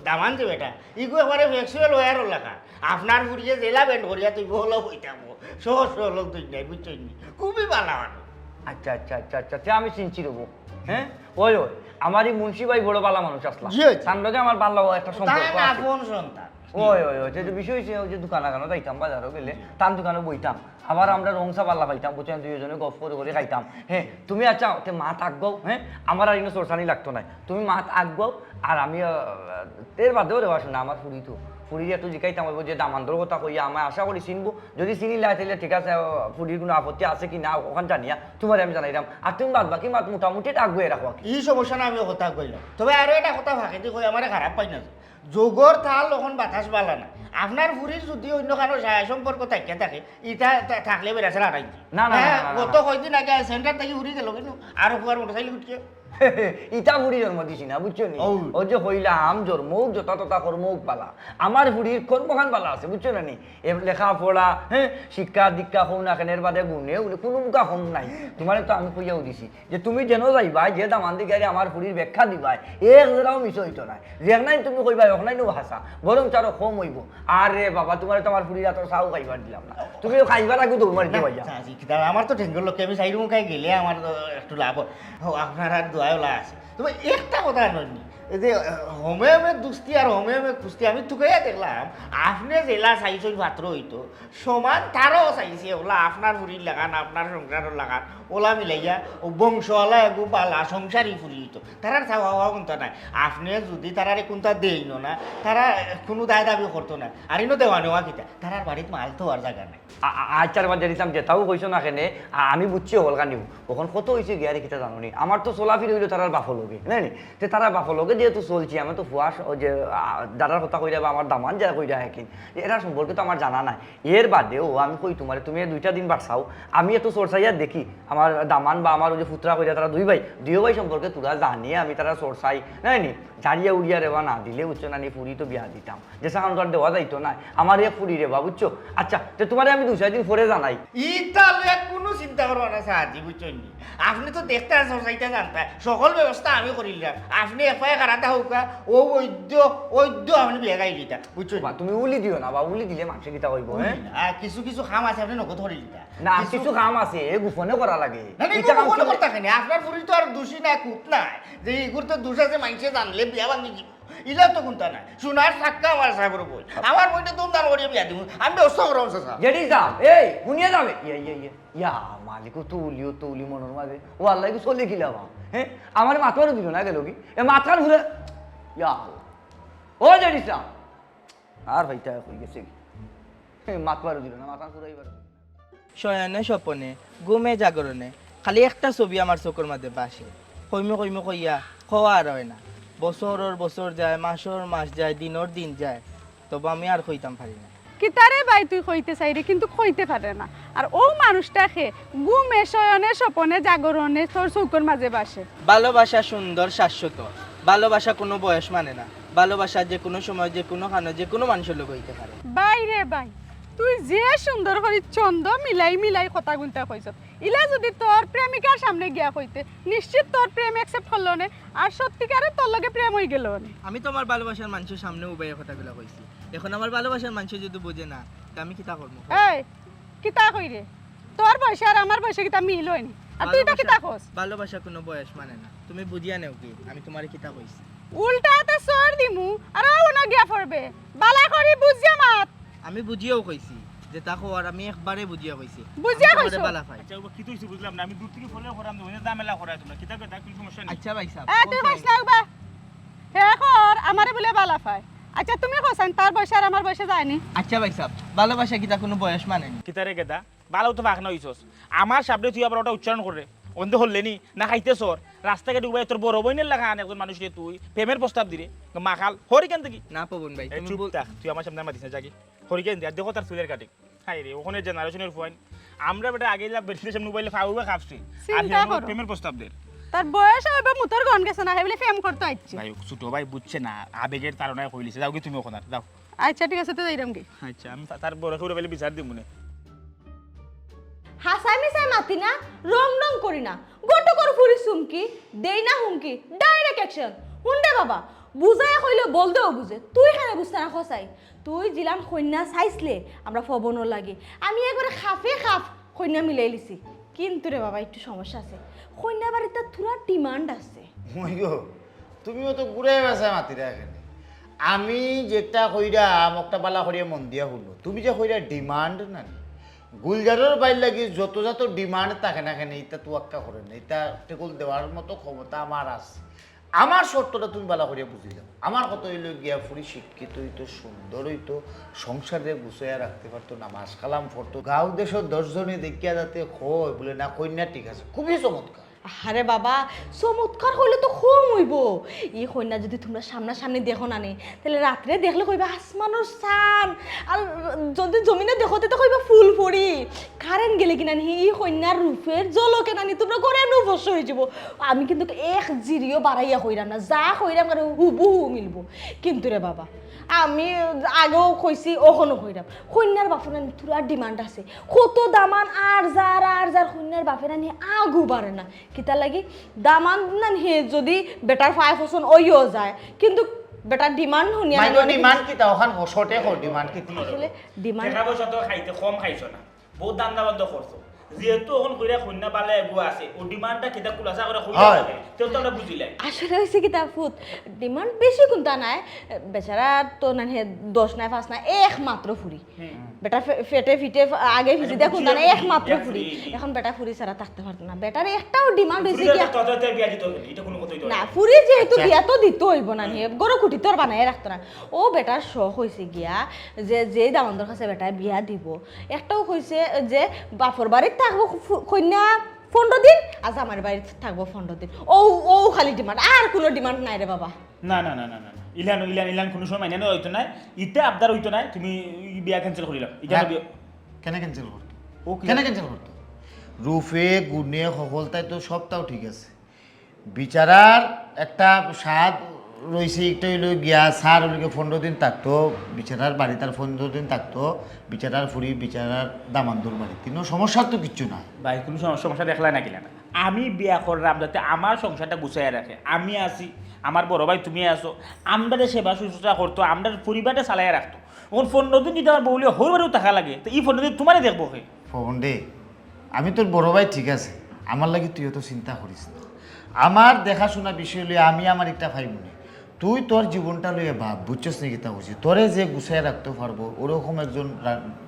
দামান যে বেটা ইগো একবারে ফ্লেক্সিবল ওয়ার লেখা আপনার ফুরিয়ে জেলা ব্যান্ড করিয়া তুই হলো হইতাম সহজ সরল তুই নাই বুঝছো নি খুবই ভালো মানুষ আচ্ছা আচ্ছা আচ্ছা আচ্ছা তে আমি চিনছি রবো হ্যাঁ ওই ওই আমারই মুন্সি ভাই বড় বালা মানুষ আসলাম জি হয়েছে। তার লগে আমার ভালো একটা সম্পর্ক তাই আছে আপন সন্তান ওই ওই ওই যে বিষয় হয়েছে ওই যে দোকানে গানো যাইতাম বাজারও গেলে তার দোকানে বইতাম আবার আমরা রংসা পাল্লা পাইতাম বুঝছেন 2 জনে গপ করে করে খাইতাম হ্যাঁ তুমি আচ্ছা তে মা থাকবো হ্যাঁ আমার আর ইনো সরসানি লাগতো না তুমি মা থাকবো আর আমি এর বাদেও রেওয়া শোনা আমার ফুরি তো ফুরি একটু জিকাইতাম বলবো যে দামান্তর কথা কইয়া আমি আশা করি চিনবো যদি চিনি লাই তাহলে ঠিক আছে ফুরির কোনো আপত্তি আছে কি না ওখান জানিয়া তোমার আমি জানাইলাম আর তুমি বাদ বাকি মাত মোটামুটি থাকবো রাখো এই সমস্যা না আমি কথা কইলাম তবে আরো একটা কথা ফাঁকে দিয়ে কই আমার খারাপ পাই না যোগর থাল ওখান বাতাস বালা না আপনার ফুরির যদি অন্য কারো সম্পর্ক থাকিয়া থাকে ইটা থাকলে বেড়াছে লাগাই না, না, না, না, না, গত কয়দিন আগে সেন্টার থেকে উড়ি গেল কিন্তু আর ফুয়ার মোটরসাইকেল উঠিয়ে ইটা বুড়ি জন্ম দিছি না বুঝছো নি ও। ও যে হইলাম জন্মৌক যথা তথা কর্মৌক পালা আমার বুড়ির কর্মখান পালা আছে বুঝছো না নি লেখা পড়া হ্যাঁ শিক্ষা দীক্ষা হম না কেনের বাদে গুণে কোনো মুখা হম নাই তোমার তো আমি কইয়াও দিছি যে তুমি যেন যাইবা যে দামান দিকে আমার বুড়ির ব্যাখ্যা দিবাই এক জেলাও মিশ হইতো নাই যেখ নাই তুমি কইবা এক নাই নো হাসা বরং চারো কম হইব আর রে বাবা তোমার তো আমার বুড়ির এত চাও খাইবার দিলাম না তুমি খাইবার আগে তো মারিতে পাইয়া আমার তো ঠেঙ্গল লোক আমি সাইড মুখাই গেলে আমার একটু লাভ হয় আপনার আর দোয়াওলা আছে তবে একটা কথা নয়নি যে হোমে দুস্তি আর হোমে কুস্তি আমি তুকাইয়া দেখলাম আপনি জেলা চাইছেন মাত্র হইতো সমান তারও চাইছে ওলা আপনার ফুরির লাগান আপনার সংসারের লাগান ওলা মিলাইয়া ও বংশওয়ালা এগু বালা সংসারই ফুরি হইতো তারার চাওয়া হওয়া কোনটা নাই আপনি যদি তারারে কোনটা দেই না তারা কোনো দায় দাবি করতো না আর ইনো দেওয়া নেওয়া কিতা তারার বাড়িতে মাল তো আর জায়গা নাই আচার বাজার দিতাম যেটাও কইছো না কেনে আমি বুঝছি হলকা নিব ওখান কত হয়েছে গিয়ারি কিতা জানো নি আমার তো চলাফির হইলো তারার বাফ লগে না নি তে তারা বাফ লগে যেহেতু চলছি আমি তো ফুয়াস ওই যে দাদার কথা কইরা বা আমার দামান যা কইরা হ্যাকিন এরা সম্পর্কে তো আমার জানা নাই। এর বাদেও আমি কই তোমার তুমি 2টা দিন বাড়ছাও আমি একটু চর্চাইয়া দেখি আমার দামান বা আমার ওই যে ফুতরা কইরা তারা দুই ভাই সম্পর্কে তোরা জানিয়ে আমি তারা চর্চাই নাই নি ঝাড়িয়া উড়িয়া রেবা না দিলে বুঝছো না নি ফুরি তো বিয়া দিতাম যে সাকান তো আর দেওয়া যাইতো না আমার এক ফুরি রেবা বুঝছো। আচ্ছা তো তোমার আমি 2-4 দিন পরে জানাই। ইতালে কোনো চিন্তা করবা না সাহায্য বুঝছেন নি আপনি তো দেখতে আর সোসাইটি জানতা সকল ব্যবস্থা আমি করিলাম আপনি এফআইআর কারাটা হোকা ও ওইদ্য আপনি বিয়া গাই দিতা বুঝছেন বা তুমি উলি দিও না বা উলি দিলে মানুষ কিতা কইব হ্যাঁ আর কিছু কিছু কাম আছে আপনি নগদ ধরে দিতা না কিছু কাম আছে এ গোপনে করা লাগে না না এটা কাম কোনো কথা কেন আপনার ফুরি তো আর দোষী না কুত নাই যে ইগুর তো দোষ আছে মানুষে জানলে বিয়া ভাঙি দিব ইলা তো কোনটা নাই সোনার সাক্কা আমার সাগর বই আমার বইটা তুমি দাম করিয়া বিয়া দিব আমি ব্যবস্থা করব স্যার যেটি যাম এই শুনিয়ে যাবে ইয়া মালিকও তো উলি মনের মাঝে ও আল্লাহ কি চলে গিলা বা হ্যাঁ আমার মাথারও দিল না গেল কি এ মাথার ঘুরে ইয়া ও যেটি যাম আর ভাইটা হয়ে গেছে মাথারও দিল না মাথা ঘুরে এবার শয়নে স্বপনে ঘুমে জাগরণে খালি একটা ছবি আমার চোখের মধ্যে বাসে কইমে কইয়া খোয়া আর হয় না বছরের বছর যায় মাসের মাস যায় দিনের দিন যায় তবে আমি আর কইতাম পারি না কিতারে ভাই তুই কইতে চাইরে কিন্তু কইতে পারে না আর ও মানুষটাকে ঘুমে শয়নে স্বপনে জাগরণে তোর চৌকর মাঝে বাসে। ভালোবাসা সুন্দর শাশ্বত, ভালোবাসা কোনো বয়স মানে না, ভালোবাসা যে কোনো সময় যে কোনো খানো যে কোনো মানুষের লোক হইতে পারে। ভাই রে ভাই তুই যে সুন্দর করে চন্দ মিলাই কথা গুনতে কইছ ইলা যদি তোর প্রেমিকার সামনে গিয়া কইতে নিশ্চিত তোর প্রেম অ্যাকসেপ্ট হলো না আর সত্যিকারে তোর লগে প্রেম হই গেল না। আমি তো আমার ভালোবাসার মানুষের সামনে উবাইয়া কথাগুলো কইছি, এখন আমার ভালোবাসার মানুষ যদি বোঝে না তা আমি কিতা করবো? এই কিতা কই রে তোর বয়স আর আমার বয়সে কিতা মিল হয়নি আর তুই তো কিতা কস? ভালোবাসা কোনো বয়স মানে না, তুমি বুঝিয়া নেও কি আমি তোমার কিতা কইছি। উল্টাতে সর দিমু আর ও না গিয়া পড়বে বালা করি বুঝিয়া মাত। আমি বুঝিয়াও কইছি যে তাকো আর আমি একবারে বুঝিয়া কইছি বুঝিয়া আমি তোমারে কইছো? বালা পাই। আচ্ছা ও কি তুই বুঝলাম না আমি দূর থেকে ফলো করাম না দামেলা করাই তোমরা কিতা কথা কি সমস্যা নেই আচ্ছা ভাই সাহেব এ তুই কইছ লাগবা হে কর আমারে বলে বালা পায়। আচ্ছা তুমি কইছেন তার বয়স আর আমার বয়সে যায়নি। আচ্ছা ভাই সাহেব ভালোবাসা কিতা কোনো বয়স মানে না। কিতারে গেদা ভালো তো ভাগ না হইছস আমার সামনে তুই আবার ওটা উচ্চারণ করে অন্ধ হললেনি না খাইতেছ রাস্তাঘাটে ডুবাই তোর বড় বইনের লাগা আন একজন মানুষকে তুই প্রেমের প্রস্তাব দিরে মাখাল হরিকেন থেকে না পবন ভাই তুমি চুপ থাক তুই আমার সামনে মাতিস না জাগি হরিকেন দিয়া দেখো তার চুলের কাটে হাই রে ওখানে জেনারেশনের ফুয়াইন আমরা বেটা আগে যা বেশি সামনে মোবাইলে ফাউবা খাপছি আর চিন্তা হে করো। প্রেমের প্রস্তাব দে তার বয়স হবে মুতর গন গেছে না হেবলে ফেম করতে আইছে। ভাই ছোট ভাই বুঝছে না আবেগের তাড়নায় কইলিছে যাও কি তুমি ওখানে যাও আচ্ছা ঠিক আছে তো যাইরাম কি। আচ্ছা আমি তার বড় করে বলে বিচার দিব মনে হাসাই মিসাই মাতি না রং রং করি না গোটো করে ফুরি সুমকি দেই না হুমকি ডাইরেক্ট অ্যাকশন হুন্ডে বাবা বুঝায় কইলে বলদেও বুঝে তুই কেন বুঝতে না খসাই তুই জিলাম কন্যা চাইছলে আমরা ফবনর লাগে আমি একবারে খাফ কন্যা মিলাই লিছি কিন্তু রে বাবা একটু সমস্যা আছে কন্যা বাড়িতে থুরা ডিমান্ড আছে মইগো তুমিও তো ঘুরে বেসা মাতিরা এখানে আমি যেটা কইরা মকটা বালা করিয়া মন দিয়া হলো তুমি যে কইরা ডিমান্ড না গুলজারের বাইর লাগি যত ডিমান্ড থাকে না কেন এটা তুয়াক্কা করে না এটা টেকুল দেওয়ার মতো ক্ষমতা আমার আছে আমার শর্তটা তুমি বালা করিয়া বুঝি যাও আমার কত হইল গিয়া ফুরি শিক্ষিত হইতো সুন্দর হইতো সংসারে গুছাইয়া রাখতে পারতো নামাজ কালাম পড়তো গাঁও দেশের 10 জনে দেখিয়া যাতে কয় বলে না কন্যা ঠিক আছে খুবই চমৎকার। আরে বাবা চমৎকার হইলে তো কম হইব ই কন্যা যদি তোমরা সামনাসামনি দেখো না নে তাহলে রাত্রে দেখলে কইবা আসমানোর চান আর যদি জমিনে দেখোতে তো কইবা ফুল পড়ি কারেন্ট গেলে কিনা নি ই কন্যার রূপের জলকে নানি তোমরা করে নভস হয়ে যাব। আমি কিন্তু এক জিরিও বাড়াইয়া কইরাম না যা কইরাম আর হুবহু মিলবো কিন্তু রে বাবা আমি আগেও কইছি ওখনও কইরাম কন্যার বাপের নানি তোর ডিমান্ড আছে কত দামান আর যার কন্যার বাপের নানি আগু বাড়ে না কিতা লাগি দামান না হে যদি বেটার 5% ওইও যায় কিন্তু বেটার ডিমান্ড শুনিয়া মাইনো ডিমান্ড কি তা ওখান শর্টে কর ডিমান্ড কি আসলে ডিমান্ড টাকা পয়সা তো খাইতে কম খাইছো না বহুত দাম দাম করছো যেহেতু এখন কইরা কন্যা পালে এগো আছে ও ডিমান্ডটা কিতা কুলাসা করে কইরা তো আমরা বুঝিলাই আসলে হয়েছে কি তা ফুট ডিমান্ড বেশি কোনটা নাই বেচারা তো না হে 10 নাই 5 নাই একমাত্র ফুরি বেটা ফেটে ফিটে আগে ভিজি দেখুন না একমাত্র ফুরি এখন বেটা ফুরি ছাড়া থাকতে পারতো না বেটার একটাও ডিমান্ড হয়েছে কি তততে বিয়া দিত এটা কোনো কথাই তো না ফুরি যেহেতু বিয়া তো দিতে হইব না নিয়ে গরু কুটি তোর বানাই রাখতো না ও বেটার শখ হয়েছে গিয়া যে দামন্দর কাছে বেটা বিয়া দিব একটাও কইছে যে বাপর বাড়ির থাকবো কন্যা 15 দিন আজ আমার বাড়িতে থাকবো 15 দিন ও খালি ডিমান্ড আর কোনো ডিমান্ড নাই রে বাবা। না না না না না না। ইলান ইলান ইলান কোনো সময় মাইনে হইতো না ইতে আবদার হইতো না তুমি বিয়া ক্যান্সেল করিলাম এটা বিয়া কেন ক্যান্সেল করতো ও কি কেন ক্যান্সেল করতো রূপে গুণে সফলতায় তো সবটাও ঠিক আছে বিচারার একটা স্বাদ রয়েছে একটু হইলো গিয়া সার ওইদিকে 15 দিন থাকতো বিচারার বাড়ি তার 15 দিন থাকতো বিচারার ফুরি বিচারার দামান্দুর বাড়ি তিনও সমস্যার তো কিচ্ছু নাই ভাই কোনো সমস্যা দেখলা না কিনা আমি বিয়া করলাম যাতে আমার সংসারটা গুছাইয়া রাখে আমি আছি আমার বড় ভাই তুমি আছো আমরা সেবা শুশ্রূষা করতো আমরা পরিবারটা চালাইয়া রাখতো ওর 15 দিন যদি আমার বউলে হরবারেও টাকা লাগে তো এই 15 দিন তোমারই দেখবো হে ফোন দে আমি তোর বড় ভাই ঠিক আছে আমার লাগে তুইও তো চিন্তা করিস না আমার দেখাশোনা বিষয় লইয়া আমি আমার একটা ভাই মনে তুই তোর জীবনটা লইয়া ভাব বুঝছস নাকি তা বুঝি তোরে যে গুছাই রাখতে পারবো ওরকম একজন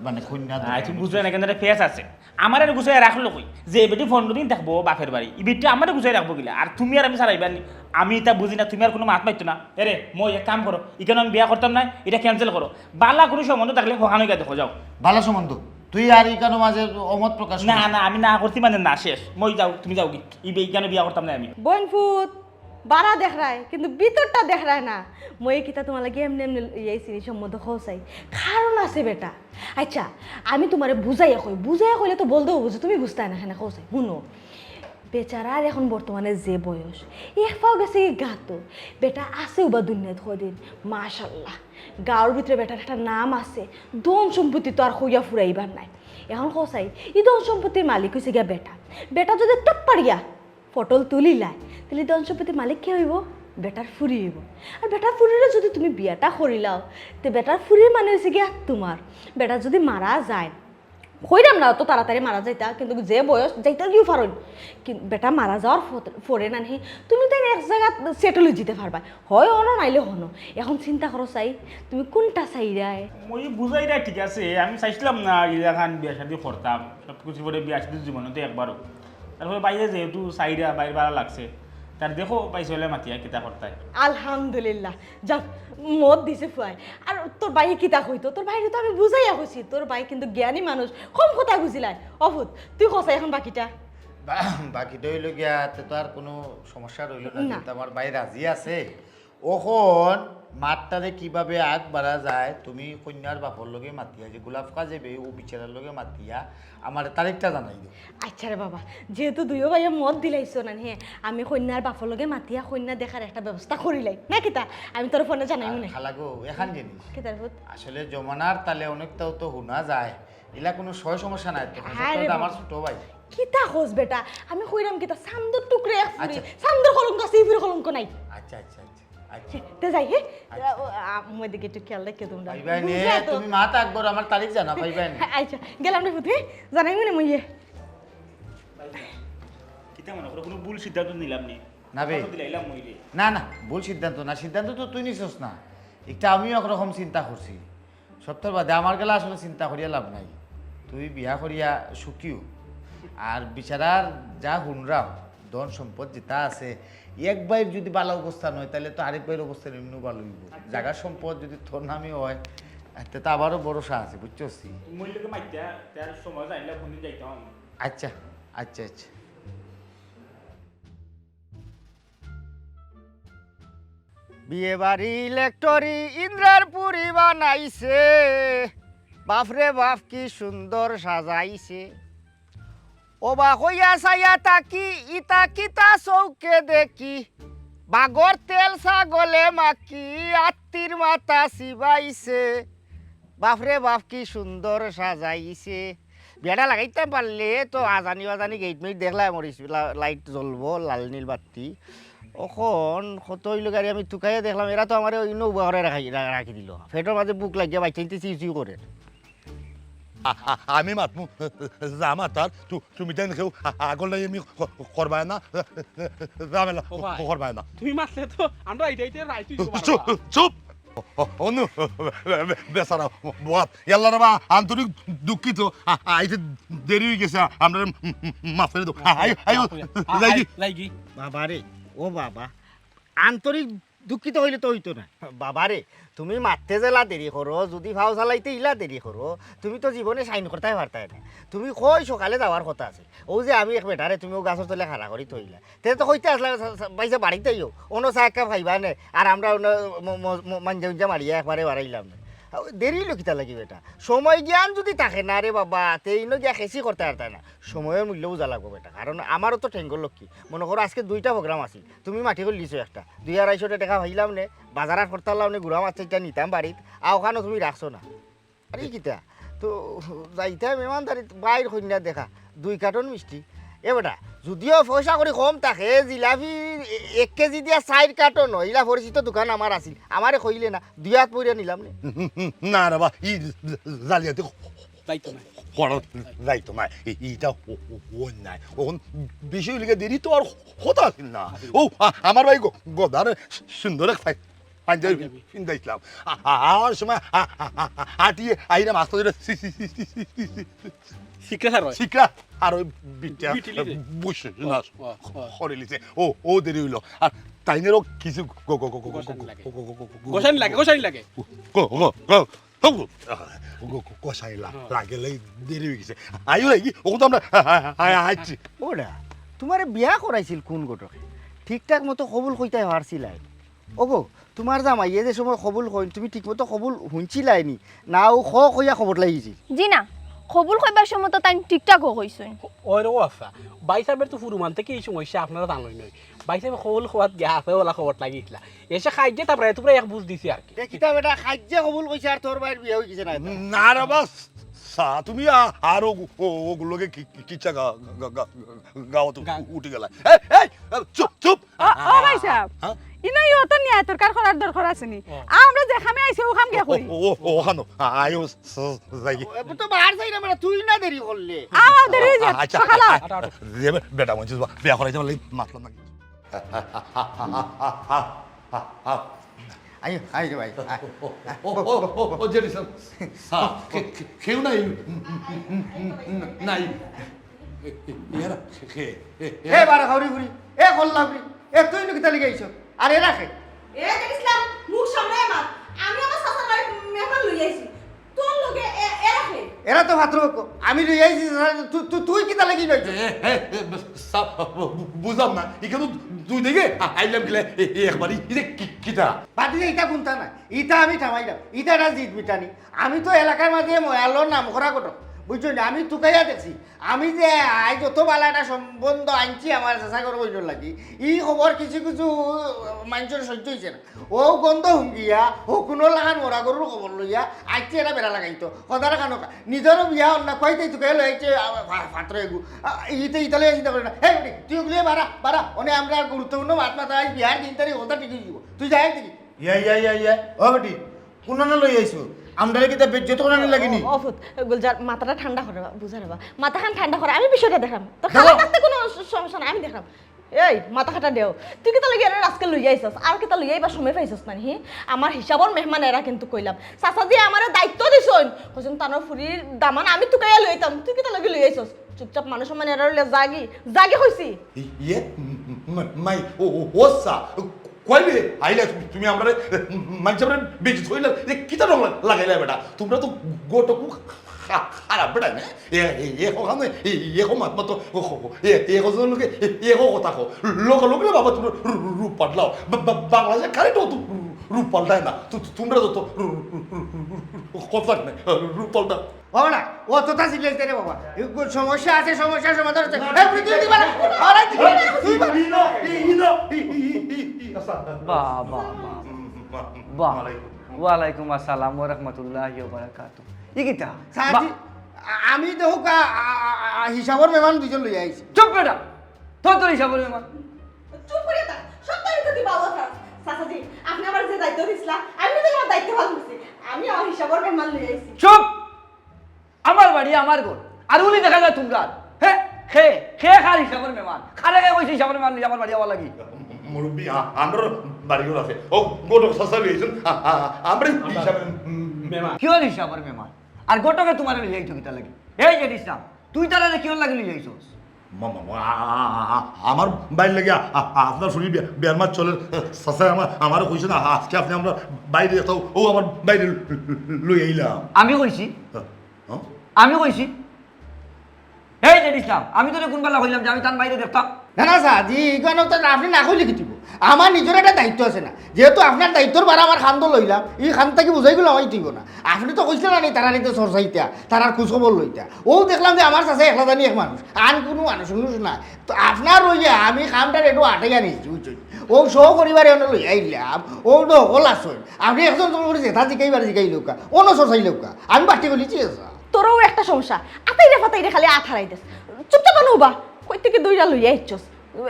মানে কন্যা দরকার। তুমি বুঝলে না কেন ফেস আছে আমার আর গুছাই রাখলো কই যে বেটি 15 দিন থাকবো বাপের বাড়ি এই বেটি আমার গুছাই রাখবো গিলা আর তুমি আর আমি সারাইবার নি আমি এটা বুঝি না তুমি আর কোনো মাত পাইতো না এরে মই এক কাম করো এখানে আমি বিয়া করতাম না এটা ক্যান্সেল করো বালা কোনো সম্বন্ধ থাকলে হকানো গিয়ে দেখো যাও ভালো সম্বন্ধ তুই আর এই কেন মাঝে অমত প্রকাশ না না আমি না করতে মানে না শেষ মই যাও তুমি যাও কি এইখানে বিয়া করতাম না আমি বনফুত বাড়া দেখ রায় কিন্তু ভিতরটা দেখ রায় না মই কিতা তোমার লাগে এমনি এমনি এই সিনি সম্বন্ধ খোঁচাই কারণ আছে বেটা আচ্ছা আমি তোমারে বুঝাইয়া কইলে তো বলতেও বুঝো তুমি বুঝতে না হ্যাঁ খোঁচাই শুনো বেচারার এখন বর্তমানে যে বয়স এক পাও গেছে গাতো বেটা আছে বা দুনিয়াত কদিন মাশাল্লাহ গাঁর ভিতরে বেটার একটা নাম আছে ধন সম্পত্তি তো আর হইয়া ফুরাইবার নাই এখন খোঁচাই এই ধন সম্পত্তির মালিক হয়েছে গিয়া বেটা বেটা যদি টপ পারিয়া পটল তুলিলায় তাহলে ধন সম্পত্তির মালিক কে হইব বেটার ফুরি হইব আর বেটার ফুরিরে যদি তুমি বিয়াটা করিলাও তো বেটার ফুরির মানে হয়েছে গিয়া তোমার বেটা যদি মারা যায় কইরাম না তো তাড়াতাড়ি মারা যাইতা কিন্তু যে বয়স যাইতা গিয়ে পারন কিন্তু বেটা মারা যাওয়ার পরে না নি তুমি তাই এক জায়গা সেটেল হয়ে যেতে পারবা হয় অন নাইলে হনো এখন চিন্তা করো চাই তুমি কোনটা চাই রায় মই বুঝাই না ঠিক আছে আমি চাইছিলাম না ইলাখান বিয়া শাদি করতাম সব কিছু করে বিয়া শাদির জীবনতে একবারও তারপরে বাইরে যেহেতু চাইরা বাইরে ভালো লাগছে তার দেখো পাইছে হলে মাতিয়া কিতা করতায় আলহামদুলিল্লাহ যাক মত দিছে ফুয়াই আর তোর ভাই কিতা কইতো তোর ভাইরে তো আমি বুঝাইয়া কইছি তোর ভাই কিন্তু জ্ঞানী মানুষ কম কথা বুঝিলাই অভূত তুই কষাই এখন বাকিটা বাকিটা হইলো গিয়া তো আর কোনো সমস্যা রইল না না। যেহেতু আমার ভাই রাজি আছে ওখন মাঠটারে কিভাবে আগ বাড়া যায় তুমি কন্যার বাপর লগে মাতিয়া যে গোলাপ কাজেবে ও বিচারার লগে মাতিয়া আমার তারিখটা জানাই দিও আচ্ছা রে বাবা যেহেতু দুইও ভাইয়া মত দিলাইছো না হ্যাঁ আমি কন্যার বাপর লগে মাতিয়া কন্যা দেখার একটা ব্যবস্থা করিলাই না কিতা আমি তোর ফোনে জানাই মনে খালাগো এখান জিনিস কিতার ভূত আসলে জমানার তালে অনেকটাও তো শোনা যায় এলা কোনো সমস্যা নাই তো হ্যাঁ রে আমার বাবা। ছোট ভাই কিতা হোস বেটা আমি কইরাম কিতা সান্দর টুকরে এক ফুরি আচ্ছা। সান্দর কলঙ্ক আছে ফুরি কলঙ্ক নাই আচ্ছা আচ্ছা আচ্ছা আচ্ছা তে যাই হ্যাঁ মই দিকে একটু খেয়াল রেখে তোমরা ভাই ভাই নে বুঝলা তো? তুমি মা থাকবো আমার তারিখ জানা ভাই ভাই নে আচ্ছা গেলাম রে ফুতে জানাই মনে মই কিতা মনে করো কোনো ভুল সিদ্ধান্ত নিলাম নি না বে। দিলাইলাম মই রে না না ভুল সিদ্ধান্ত না সিদ্ধান্ত তো তুই নিছস না একটা আমিও একরকম চিন্তা করছি সত্যর বাদে আমার গেলা আসলে চিন্তা করিয়া লাভ নাই তুই বিয়া করিয়া সুখীও আর বিচারার যা হুনরাম ধন সম্পদ যেটা আছে এক ভাইয়ের যদি ভালো অবস্থান হয় তাহলে তো আরেক ভাইয়ের অবস্থান এমনিও ভালো হইব জায়গার সম্পদ যদি তোর নামে হয় তাতে তো আবারও ভরসা আছে বুঝছস মই লোকে মাইতা তার সময় যাইলে ফোন দিন যাইতাম আচ্ছা আচ্ছা আচ্ছা বিয়ে বাড়ি ইলেকটরি ইন্দ্রার পুরি বানাইছে বাপরে বাপ কি সুন্দর সাজাইছে ও বা হইয়া সাইয়া তাকি ইতা কিতা চৌকে দেখি বাগর তেল ছাগলে মাকি আত্মীর মাথা চিবাইছে বাপরে বাপ কি সুন্দর সাজাইছে বেড়া লাগাইতে পারলে তো আজানি আজানি গেট মেট দেখলাই মরিস লাইট জ্বলবো লাল নীল বাতি ওখন কত হইলো গাড়ি আমি টুকাইয়া দেখলাম এরা তো আমার অন্য উপহারে রাখি দিল ফেটোর মাঝে বুক লাগিয়ে বাইতে চিউ চিউ করে আমি মাতমু জামা তার তুমি দেন কেউ আগল নাই আমি করবাই না জামেলা করবাই না তুমি মারলে তো আমরা এইটাইতে রাইতুই চুপ চুপ অনু বেসারা বাত ইয়াল্লা রে বা আন্তরিক দুঃখিত আইতে দেরি হয়ে গেছে আমরা মাফ করে দাও আই আই লাগি লাগি বাবা রে ও বাবা আন্তরিক দুঃখিত হইলে তো হইতো না বাবারে তুমি মারতে জেলা দেরি করো যদি ভাও চালাইতে ইলা দেরি করো তুমি তো জীবনে সাইন করতে পারতাই না তুমি কই সকালে যাওয়ার কথা আছে ও যে আমি এক বেটারে তুমি ও গাছের তলে খাড়া করি থইলা তে তো কইতে আসলে বাইসে বাড়িতেইও অন্য চা একটা খাইবা নে আর আমরা মাঞ্জা উঞ্জা মারিয়া একবারে বাড়াইলাম না দেরি লকিতা লাগি বেটা সময় জ্ঞান যদি থাকে না রে বাবা তেইনো গিয়া খেসি করতে পারতাই না সময়ের মূল্য বোঝা লাগবো বেটা কারণ আমারও তো ঠেঙ্গল লক্ষ্মী মনে করো আজকে 2টা প্রোগ্রাম আছে তুমি মাটি করে লিছো একটা 2-250 টাকা ভাইলাম নে বাজার আর করতে পারলাম নে গুড়া মাছ চাইটা নিতাম বাড়িত আর ওখানে তুমি রাখছো না আরে কিতা তো যাইতে মেহমানদারি বাইর কন্যা দেখা 2 কার্টন মিষ্টি এ বেটা যদিও পয়সা করে কম থাকে জিলাপি 1 কেজি দিয়া 4 কার্টন ইলা পরিচিত দোকান আমার আছিল আমারে কইলে না 2 হাত পইরা নিলাম নে না রে বা ই জালিয়াতি দায়িত্ব নাই করার দায়িত্ব নাই এইটা ওন নাই ওন বেশি লিগে দেরি তো আর হতা আছিল না ও আমার ভাই গদার সুন্দর এক পাঞ্জাবি পিন্দাইছিলাম আর সময় আটিয়ে আইনা মাছ ধরে শিক্ষা স্যার শিখরা আর ওই বিটা বিটিলি যে। বসে না করে লিছে ও দেরি হইলো আর তাইনেরও কিছু গোসানি লাগে কষাই লাগেলে দেরি হয়ে গেছে আইও লাগি ও তো আমরা আইছি ওরা তোমারে বিয়া করাইছিল কোন গোটকে ঠিকঠাক মতো কবুল কইতে পারছিলাই ওগো তোমার জামাইয়ে যে সময় কবুল কইন তুমি ঠিকমতো কবুল শুনছিলাইনি না ও কইয়া খবর লাগিয়েছি জি না কবুল কইবার সময় তো তাই ঠিকঠাকও কইছেন ওইরকম আচ্ছা বাইসাবের তো ফুরুমান থেকে এই সমস্যা আপনারা জানোই নয় বাইসাবে খবর খোয়াত গিয়া আছে ওলা খবর লাগিয়েছিলা এসে খাইছে তারপরে তোমরা এক বুঝ দিছি আর কি কিতা বেটা খাজ্যে কবুল কইছে আর তোর বাইর বিয়া হয়ে গেছে না না রে বাস তুমি আর ওগুলোকে কিচ্ছা গাও তো উঠে গেলা চুপ চুপ ও ভাই সাহেব ইনো ইও তো নিয়া তরকার করার দরকার আছে নি আমরা যে খামে আইছে ও খাম গে কই ও হানো আয়ো যাই তো বাহার যাই না তুই না দেরি করলে আও দেরি হয়ে আচ্ছা সকালে বেটা মঞ্চ বিয়া করাইতে বলে মাতলাম নাকি আই আই রে ভাই ও জেরিসন কেউ নাই নাই এ বারা খাউরি ফুরি এ কল্লা ফুরি এ তুই নো কিতা লিগাইছ আর এ রাখে এ দেখছিলাম মুখ সামনে আমার আমি আমার সাসার বাড়ি মেহমান লই আইছি তোর লগে এ রাখে এরা তো ভাত্র আমি লই আইছি তুই কিতা লাগি নইছ বুঝলাম না এখানে দুই দিকে আইলাম গেলে একবারই কিটা বাদি ইটা কোনটা না ইটা আমি থামাইলাম ইটাটা জিত মিটানি আমি তো এলাকার মাঝে ময়ালোর নাম করা কত বুঝছো না আমি তুকাইয়া দেখছি আমি যে আই যত বালা একটা সম্বন্ধ আনছি আমার চেষ্টা করবো ওইটার লাগি ই খবর কিছু কিছু মানুষের সহ্য হয়েছে না ও গন্ধ হুঙ্গিয়া ও কোনো লাগান মরা গরুর খবর লইয়া আইছে এটা বেড়া লাগাইতো সদার খানো নিজেরও বিয়া অন্য কইতে তুকাই লইছে ফাত্র এগু ইতালে চিন্তা করে না হে তুই ওগুলিয়ে বাড়া অনেক আমরা গুরুত্বপূর্ণ মাত মাথা আজ বিহার 3 তারিখ ওটা ঠিক দিব তুই যাই দেখি ইয়া ও বেটি কোন না লই আইছো আমদারে কিতা বেজ্জত কোন না লাগেনি অফুত গুলজার মাথাটা ঠান্ডা করে বুঝা নেবা মাথাখান ঠান্ডা করে আমি বিষয়টা দেখাম তো খালা থাকতে কোনো সমস্যা নাই আমি দেখাম এই মাথা খাটা দেও তুই কি তাহলে এরা আজকে লই আইছস আর কি তা লই আইবা সময় পাইছস না হি আমার হিসাবর মেহমান এরা কিন্তু কইলাম চাচা যে আমারে দায়িত্ব দিছন কইছেন তানোর ফুরির দামান আমি তুকাইয়া লইতাম তুই কি তা লাগি লই আইছস চুপচাপ মানুষ মানে এরা লইয়া জাগি হইছি ইয়ে মাই ওসা কইবে আইলা তুমি আমরা মানছাবরে বেজি থইলা কিটা রং লাগাইলা বেটা তোমরা তো গোটকু খারাপ বেটা না এ ওখানে এ মাত মতো এ লোকে এ কথা কো লোক বাবা তুমি রূপ পাল্টাও বাংলাদেশে খালি তো রূপ পাল্টায় না তোমরা তো কথা না রূপ পাল্টা বাবা না ও তো তা সিলেক্ট রে বাবা সমস্যা আছে সমস্যার সমাধান হচ্ছে এই তুই দিবা আরে তুই বাবা বাহ ওয়ালাইকুম আসসালাম ওয়া রাহমাতুল্লাহি ওয়া বারাকাতুহু ইকিটা সাজি আমি দেখো হিসাবর মেহমান দুজন লই আইছি চুপ বেটা তোর হিসাবের মেহমান চুপ করে থাক সব তারিখ তুই ভালো থাক চাচাজি আপনি আমার যে দায়িত্ব দিছিলা আমি তো আমার দায়িত্ব ভালো করছি আমি আমার হিসাবর মেহমান লই আইছি চুপ আমার বাড়ি আমার ঘর আর উনি দেখা যায় তোমরা হ্যাঁ খে খার হিসাবের মেহমান খারে কে কইছে হিসাবের মেহমান আমার বাড়ি আওয়া লাগি মুরব্বী আমরা বাড়িঘর আছে ও গোটক সস্তা লইছেন আমরা হিসাবে কিয়র হিসাবের মেহমান আর গোটকে তোমার লই আইছো কিতা লাগি এই যে দিছাম তুই তারা কিয়র লাগি লই আইছস আমার বাইরে লাগে আপনার শরীর বিয়ার মাছ চলে সাসাই আমারও কইছে না আজকে আপনি আমরা বাইরে যাও ও আমার বাইরে লই আইলাম আমি কইছি হ্যাঁ? আমি কইছি এই যে ইসলাম আমি তোরে কোনবেলা কইলাম যে আমি তার বাইরে দেখতাম না না সাজি এখানে তো আপনি না কইলে কিটিব আমার নিজের একটা দায়িত্ব আছে না যেহেতু আপনার দায়িত্বর বারা আমার খান তো লইলাম এই খান থেকে বুঝাই গেলো আমায় দিব না আপনি তো কইছিলেন না তারা নিতে সরসাইতা তারার খোঁজখবর লইতা ও দেখলাম যে আমার কাছে একলা জানি এক মানুষ আন কোনো মানুষ না তো আপনার রইয়া আমি খামটার একটু আটাই আনিছি বুঝছেন ও সহ পরিবারে অন্য লই আইলাম ও হল আসুন আপনি একজন তোমার করে জেঠা জিকাইবার জিকাই লোকা অন্য সরসাই লোকা আমি বাটি বলিছি তোরও একটা সমস্যা আতাইরে ফাতাইরে খালি আথারাই দেস চুপচাপ বানুবা কই থেকে দুইটা লইয়া আইছস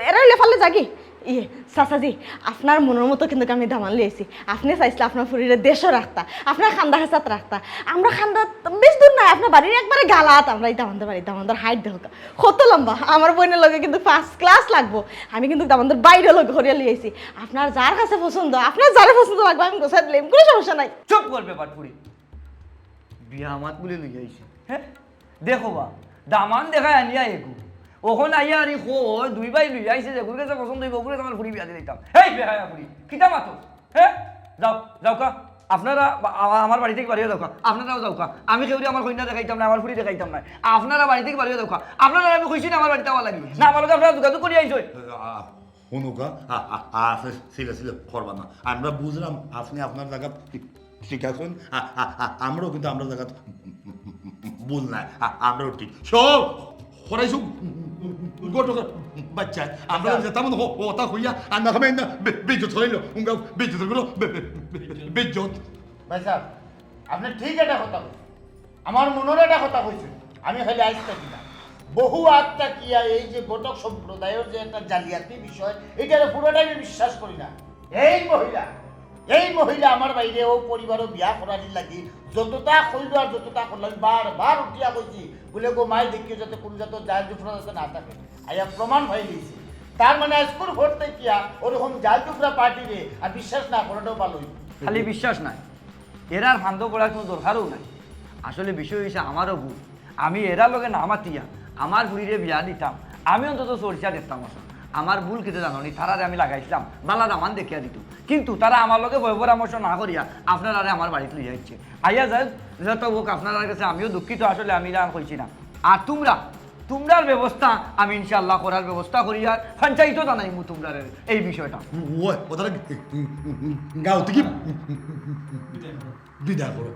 এরা লেফালে জাগি ইয়ে চাচাজি আপনার মনের মতো কিন্তু আমি দামান লিয়েছি আপনি চাইছিলে আপনার ফুরিরে দেশও রাখতা আপনার খান্দা হেসাত রাখতা আমরা খান্দা বেশ দূর নাই আপনার বাড়ির একবারে গালাত আমরা এই দামানদার বাড়ি দামানদার হাইট দেখো কত লম্বা আমার বোনের লগে কিন্তু ফার্স্ট ক্লাস লাগবো আমি কিন্তু দামানদার বাইরে লগে ঘুরিয়ে লিয়েছি আপনার যার কাছে পছন্দ আপনার যারা পছন্দ লাগবে আমি গোসাই দিলাম কোনো সমস্যা নাই চুপ করবে পাটপুরি বিয়া মাত বলে লই আইছি হ্যাঁ দেখো বা দামান দেখায় আনিয়া এগু ওখন আইয়া আরি খো দুই ভাই লই আইছে যে গুড়ে পছন্দ হইব গুড়ে আমার ফুরি বিয়া দিলাম এই বেহায়া ফুরি কিটা মাতো হ্যাঁ যাও যাও কা আপনারা আমার বাড়ি থেকে বাড়িয়ে যাও কা আপনারাও যাও কা আমি কেউরি আমার কন্যা দেখাইতাম না আমার ফুরি দেখাইতাম না আপনারা বাড়ি থেকে বাড়িয়ে যাও কা আপনারা আমি কইছি না আমার বাড়িতে আওয়া লাগি না আমার লগে আপনারা যোগাযোগ করি আইছো শুনুকা ছিল ছিল করবা না আমরা বুঝলাম আপনি আপনার জায়গা ঠিক আছেন আমরাও কিন্তু আমরা জায়গা ভুল নাই আমরাও ঠিক সব হরাইছো গোটো বাচ্চা আমরা যেতাম ওটা হইয়া আর না খাবেন না বিদ্যুৎ হইলো উঙ্গা বিদ্যুৎ গুলো বিদ্যুৎ ভাই সাহেব আপনি ঠিক একটা কথা কইছেন আমার মনের একটা কথা কইছেন আমি খালি আইসটা কিনা বহু আত্মা কিয়া এই যে গোটক সম্প্রদায়ের যে একটা জালিয়াতি বিষয় এটারে পুরোটাই আমি বিশ্বাস করি না এই মহিলা আমার বাইরে ও পরিবারও বিয়া করার লাগি যতটা কইল আর যতটা করলাম বারবার উঠিয়া কইছি বলে গো মাই দেখিও যাতে কোনো যাতে জাল জুফরা যাতে না থাকে আইয়া প্রমাণ হয়ে গেছে তার মানে স্কুল ভোট কিয়া ওরকম জাল জুফরা পার্টিরে আর বিশ্বাস না করাটাও ভালোই খালি বিশ্বাস নাই এরার ফান্দ করার কোনো দরকারও নাই আসলে বিষয় হয়েছে আমারও ভুল আমি এরার লগে না মাতিয়া আমার বুড়িরে বিয়া দিতাম আমি অন্তত চর্চা দেখতাম আসলে আমার ভুল কিন্তু জানো নি তারারে আমি লাগাইছিলাম বালা দামান দেখিয়া দিত কিন্তু তারা আমার লগে ভয় পরামর্শ না করিয়া আপনারা আমার বাড়িতে লইয়া যাচ্ছে আইয়া যায় যত হোক আপনার কাছে আমিও দুঃখিত আসলে আমি রান কইছি না আর তোমরার ব্যবস্থা আমি ইনশাআল্লাহ করার ব্যবস্থা করি আর পঞ্চায়েতও জানাই তোমরা এই বিষয়টা ওই ওদের গাঁও থেকে বিদায় করো